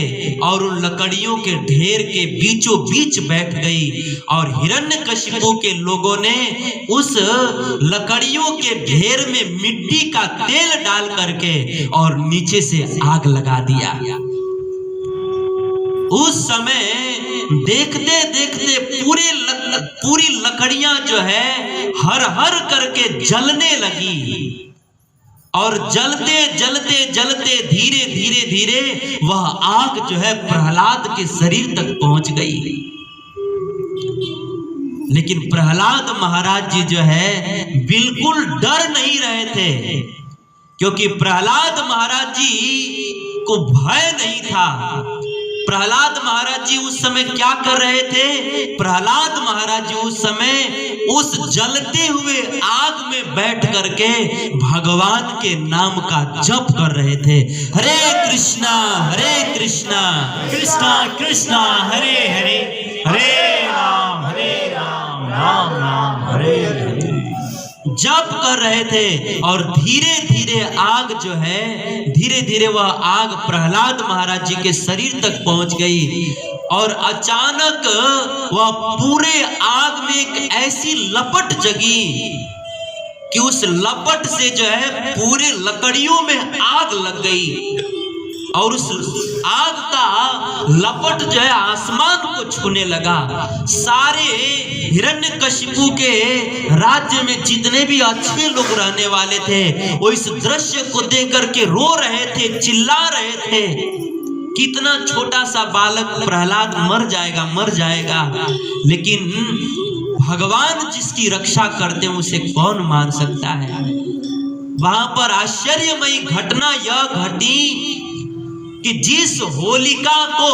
और उन लकड़ियों के ढेर के बीचों बीच बैठ गई और हिरण्यकशिपु के लोगों ने उस लकड़ियों के ढेर में मिट्टी का तेल डाल करके और नीचे से आग लगा दिया। उस समय देखते देखते पूरी लकड़ियां जो है हर हर करके जलने लगी और जलते जलते जलते धीरे धीरे धीरे वह आग जो है प्रहलाद के शरीर तक पहुंच गई। लेकिन प्रहलाद महाराज जी जो है बिल्कुल डर नहीं रहे थे, क्योंकि प्रहलाद महाराज जी को भय नहीं था। प्रहलाद महाराज जी उस समय क्या कर रहे थे? प्रहलाद महाराज जी उस समय उस जलते हुए आग में बैठ करके भगवान के नाम का जप कर रहे थे। हरे कृष्णा कृष्णा कृष्णा हरे हरे, हरे राम राम राम हरे हरे जप कर रहे थे। और धीरे धीरे आग जो है, धीरे धीरे वह आग प्रहलाद महाराज जी के शरीर तक पहुंच गई। और अचानक वह पूरे आग में एक ऐसी लपट जगी कि उस लपट से जो है पूरे लकड़ियों में आग लग गई। और उस आग का लपट जो है आसमान को छूने लगा। सारे हिरण्यकशिपु के राज्य में जितने भी अच्छे लोग रहने वाले थे वो इस दृश्य को देख करके रो रहे थे, चिल्ला रहे थे, कितना छोटा सा बालक प्रहलाद मर जाएगा, मर जाएगा। लेकिन भगवान जिसकी रक्षा करते हैं उसे कौन मान सकता है। वहां पर आश्चर्यमयी घटना यह घटी कि जिस होलिका को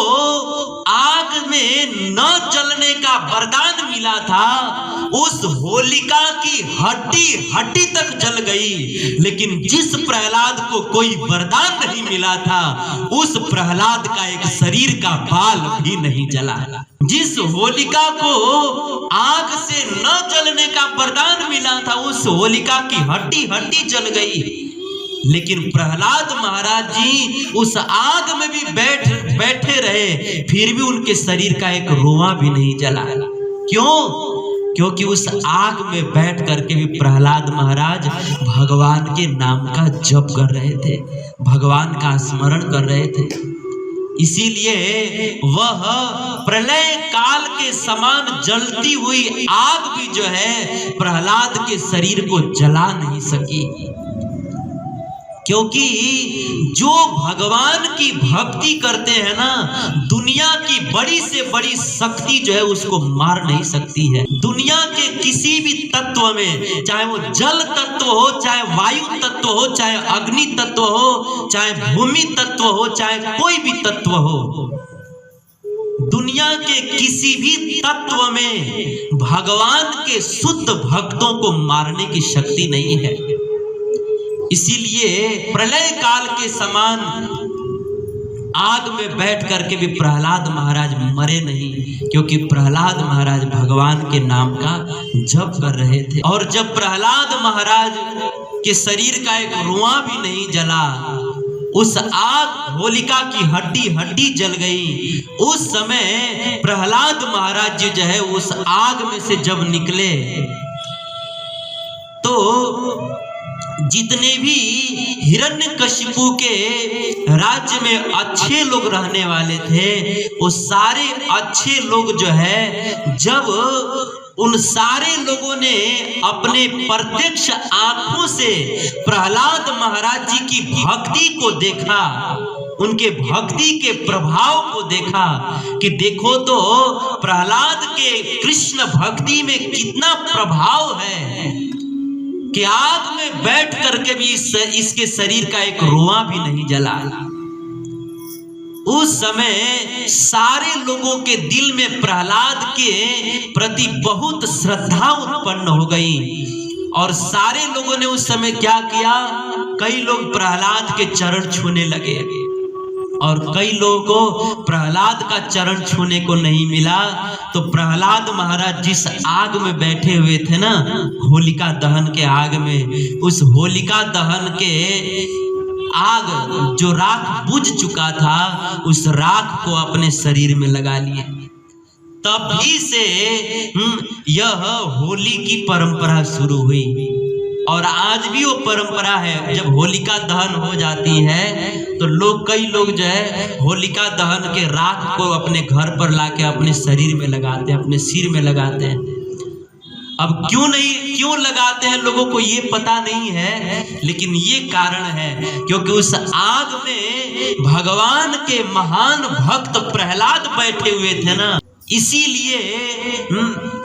आग में न जलने का वरदान मिला था उस होलिका की हड्डी हड्डी तक जल गई। लेकिन जिस प्रहलाद को कोई वरदान नहीं मिला था उस प्रहलाद का एक शरीर का बाल भी नहीं जला। जिस होलिका को आग से न जलने का वरदान मिला था उस होलिका की हड्डी हड्डी जल गई। लेकिन प्रहलाद महाराज जी उस आग में भी बैठे रहे, फिर भी उनके शरीर का एक रोआ भी नहीं जला। क्यों? क्योंकि उस आग में बैठ करके भी प्रहलाद महाराज भगवान के नाम का जप कर रहे थे, भगवान का स्मरण कर रहे थे। इसीलिए वह प्रलय काल के समान जलती हुई आग भी जो है प्रहलाद के शरीर को जला नहीं सकी। क्योंकि जो भगवान की भक्ति करते हैं ना, दुनिया की बड़ी से बड़ी शक्ति जो है उसको मार नहीं सकती है। दुनिया के किसी भी तत्व में, चाहे वो जल तत्व हो, चाहे वायु तत्व हो, चाहे अग्नि तत्व हो, चाहे भूमि तत्व हो, चाहे कोई भी तत्व हो, दुनिया के किसी भी तत्व में भगवान के शुद्ध भक्तों को मारने की शक्ति नहीं है। इसीलिए प्रलय काल के समान आग में बैठ करके भी प्रहलाद महाराज मरे नहीं, क्योंकि प्रहलाद महाराज भगवान के नाम का जप कर रहे थे। और जब प्रहलाद महाराज के शरीर का एक रुआ भी नहीं जला, उस आग होलिका की हड्डी हड्डी जल गई। उस समय प्रहलाद महाराज जी जो है उस आग में से जब निकले तो जितने भी हिरण्यकशिपु के राज्य में अच्छे लोग रहने वाले थे वो सारे अच्छे लोग जो है, जब उन सारे लोगों ने अपने प्रत्यक्ष आंखों से प्रहलाद महाराज जी की भक्ति को देखा, उनके भक्ति के प्रभाव को देखा कि देखो तो प्रहलाद के कृष्ण भक्ति में कितना प्रभाव है कि आग में बैठ करके भी इसके शरीर का एक रोआ भी नहीं जला। उस समय सारे लोगों के दिल में प्रहलाद के प्रति बहुत श्रद्धा उत्पन्न हो गई। और सारे लोगों ने उस समय क्या किया, कई लोग प्रहलाद के चरण छूने लगे और कई लोगों को प्रहलाद का चरण छूने को नहीं मिला। तो प्रहलाद महाराज जिस आग में बैठे हुए थे ना, होलिका दहन के आग में, उस होलिका दहन के आग जो राख बुझ चुका था उस राख को अपने शरीर में लगा लिए। तभी से यह होली की परंपरा शुरू हुई। और आज भी वो परंपरा है, जब होलिका दहन हो जाती है तो कई लोग जो है होलिका दहन के राख को अपने घर पर लाके अपने शरीर में लगाते हैं, अपने सिर में लगाते हैं। अब क्यों लगाते हैं लोगों को ये पता नहीं है, लेकिन ये कारण है क्योंकि उस आग में भगवान के महान भक्त प्रहलाद बैठे हुए थे ना, इसीलिए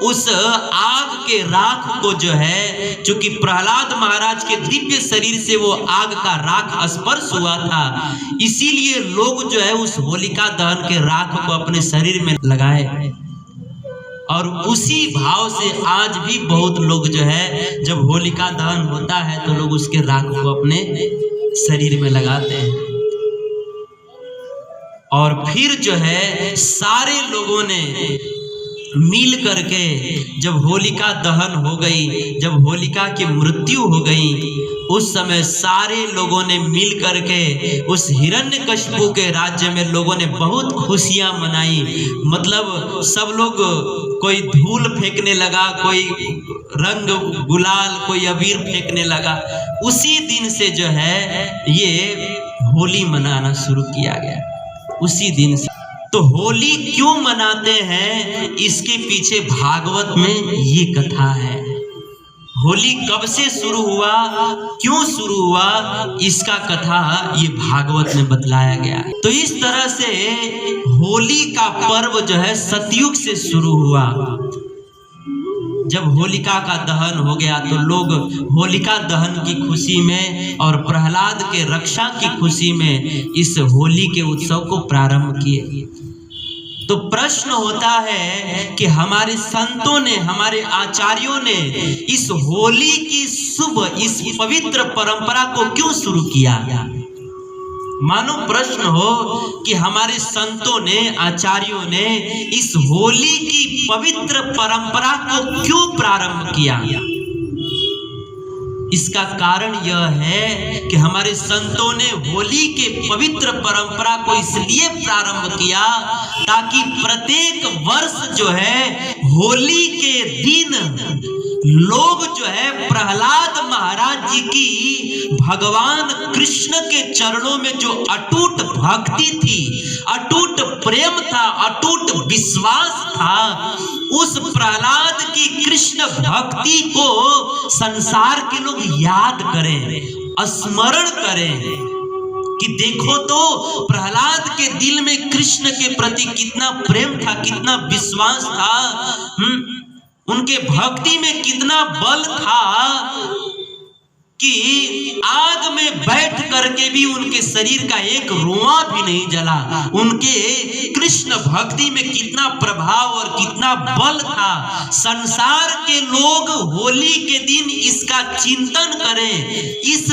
उस आग के राख को जो है, चूंकि प्रहलाद महाराज के दिव्य शरीर से वो आग का राख स्पर्श हुआ था, इसीलिए लोग जो है उस होलिका दहन के राख को अपने शरीर में लगाए। और उसी भाव से आज भी बहुत लोग जो है जब होलिका दहन होता है तो लोग उसके राख को अपने शरीर में लगाते हैं। और फिर जो है सारे लोगों ने मिल करके जब होलिका दहन हो गई, जब होलिका की मृत्यु हो गई, उस समय सारे लोगों ने मिल करके उस हिरण्यकशिपु के राज्य में लोगों ने बहुत खुशियां मनाई। मतलब सब लोग, कोई धूल फेंकने लगा, कोई रंग गुलाल, कोई अबीर फेंकने लगा। उसी दिन से जो है ये होली मनाना शुरू किया गया, उसी दिन से। तो होली क्यों मनाते हैं, इसके पीछे भागवत में ये कथा है। होली कब से शुरू हुआ, क्यों शुरू हुआ, इसका कथा ये भागवत में बतलाया गया है। तो इस तरह से होली का पर्व जो है सतयुग से शुरू हुआ। जब होलिका का दहन हो गया तो लोग होलिका दहन की खुशी में और प्रहलाद के रक्षा की खुशी में इस होली के उत्सव को प्रारंभ किए। तो प्रश्न होता है कि हमारे संतों ने, हमारे आचार्यों ने इस होली की शुभ, इस पवित्र परंपरा को क्यों शुरू किया। मानो प्रश्न हो कि हमारे संतों ने, आचार्यों ने इस होली की पवित्र परंपरा को क्यों प्रारंभ किया। इसका कारण यह है कि हमारे संतों ने होली के पवित्र परंपरा को इसलिए प्रारंभ किया ताकि प्रत्येक वर्ष जो है होली के दिन लोग जो है प्रहलाद महाराज जी की भगवान कृष्ण के चरणों में जो अटूट भक्ति थी, अटूट प्रेम था, अटूट विश्वास था, उस प्रहलाद की कृष्ण भक्ति को संसार के लोग याद करें, स्मरण करें कि देखो तो प्रहलाद के दिल में कृष्ण के प्रति कितना प्रेम था, कितना विश्वास था, उनके भक्ति में कितना बल था कि आग में बैठ करके भी उनके शरीर का एक रोआ भी नहीं जला। उनके कृष्ण भक्ति में कितना प्रभाव और कितना बल था। संसार के लोग होली के दिन इसका चिंतन करें, इस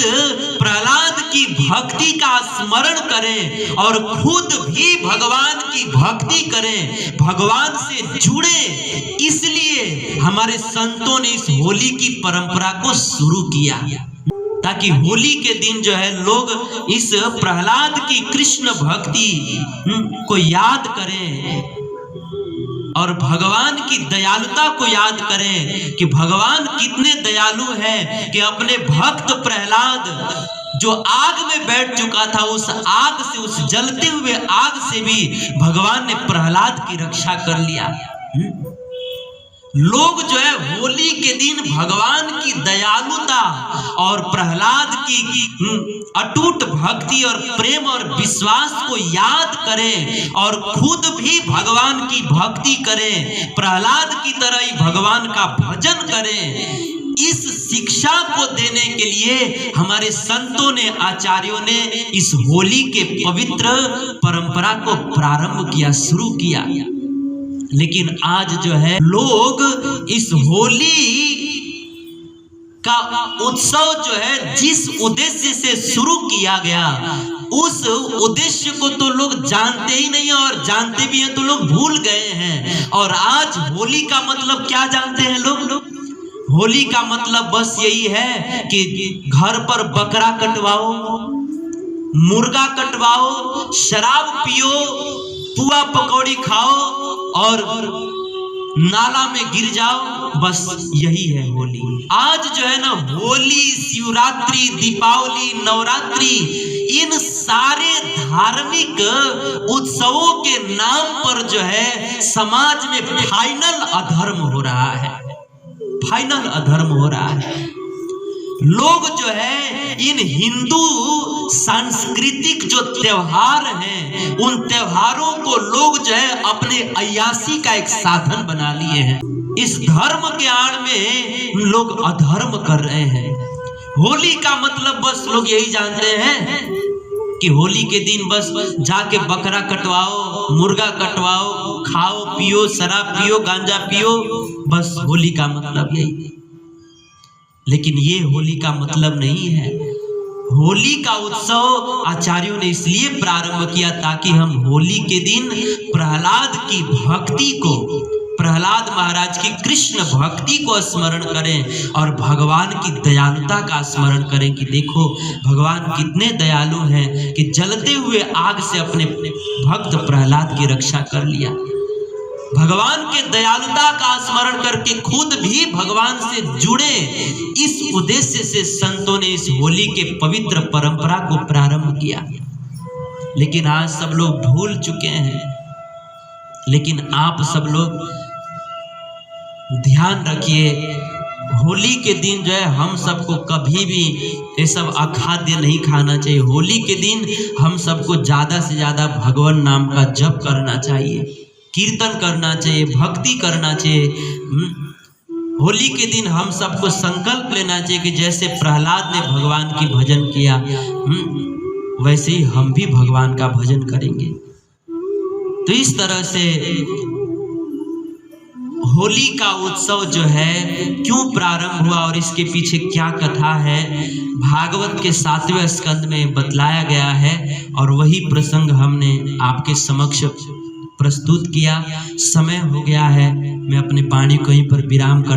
प्रहलाद की भक्ति का स्मरण करें और खुद भी भगवान की भक्ति करें, भगवान से जुड़े। इसलिए हमारे संतों ने इस होली की परंपरा को शुरू किया ताकि होली के दिन जो है लोग इस प्रहलाद की कृष्ण भक्ति को याद करें और भगवान की दयालुता को याद करें कि भगवान कितने दयालु हैं कि अपने भक्त प्रहलाद जो आग में बैठ चुका था, उस आग से, उस जलते हुए आग से भी भगवान ने प्रहलाद की रक्षा कर लिया। लोग जो है होली के दिन भगवान की दयालुता और प्रहलाद की अटूट भक्ति और प्रेम और विश्वास को याद करें और खुद भी भगवान की भक्ति करें, प्रहलाद की तरह ही भगवान का भजन करें। इस शिक्षा को देने के लिए हमारे संतों ने, आचार्यों ने इस होली के पवित्र परंपरा को प्रारंभ किया, शुरू किया। लेकिन आज जो है लोग इस होली का उत्सव जो है जिस उद्देश्य से शुरू किया गया, उस उद्देश्य को तो लोग जानते ही नहीं, और जानते भी हैं तो लोग भूल गए हैं। और आज होली का मतलब क्या जानते हैं लोग? होली का मतलब बस यही है कि घर पर बकरा कटवाओ, मुर्गा कटवाओ, शराब पियो, पुआ पकौड़ी खाओ और नाला में गिर जाओ, बस यही है होली। आज जो है ना होली, शिवरात्रि, दीपावली, नवरात्रि, इन सारे धार्मिक उत्सवों के नाम पर जो है समाज में फाइनल अधर्म हो रहा है, फाइनल अधर्म हो रहा है। लोग जो है इन हिंदू सांस्कृतिक जो त्योहार हैं, उन त्योहारों को लोग जो है अपने अय्यासी का एक साधन बना लिए हैं। इस धर्म के आड़ में लोग अधर्म कर रहे हैं। होली का मतलब बस लोग यही जानते हैं कि होली के दिन बस जाके बकरा कटवाओ, मुर्गा कटवाओ, खाओ पियो, शराब पियो, गांजा पियो, बस होली का मतलब यही। लेकिन ये होली का मतलब नहीं है। होली का उत्सव आचार्यों ने इसलिए प्रारंभ किया ताकि हम होली के दिन प्रहलाद की भक्ति को, प्रहलाद महाराज की कृष्ण भक्ति को स्मरण करें और भगवान की दयालुता का स्मरण करें कि देखो भगवान कितने दयालु हैं कि जलते हुए आग से अपने भक्त प्रहलाद की रक्षा कर लिया। भगवान के दयालुता का स्मरण करके खुद भी भगवान से जुड़े, इस उद्देश्य से संतों ने इस होली के पवित्र परंपरा को प्रारंभ किया। लेकिन आज सब लोग भूल चुके हैं। लेकिन आप सब लोग ध्यान रखिए, होली के दिन जो है हम सबको कभी भी ये सब अखाद्य नहीं खाना चाहिए। होली के दिन हम सबको ज़्यादा से ज़्यादा भगवान नाम का जप करना चाहिए, कीर्तन करना चाहिए, भक्ति करना चाहिए। होली के दिन हम सबको संकल्प लेना चाहिए कि जैसे प्रहलाद ने भगवान की भजन किया, वैसे ही हम भी भगवान का भजन करेंगे। तो इस तरह से होली का उत्सव जो है क्यों प्रारंभ हुआ और इसके पीछे क्या कथा है, भागवत के 7वें स्कंद में बतलाया गया है और वही प्रसंग हमने आपके समक्ष प्रस्तुत किया। समय हो गया है, मैं अपने वाणी को यहीं पर विराम कर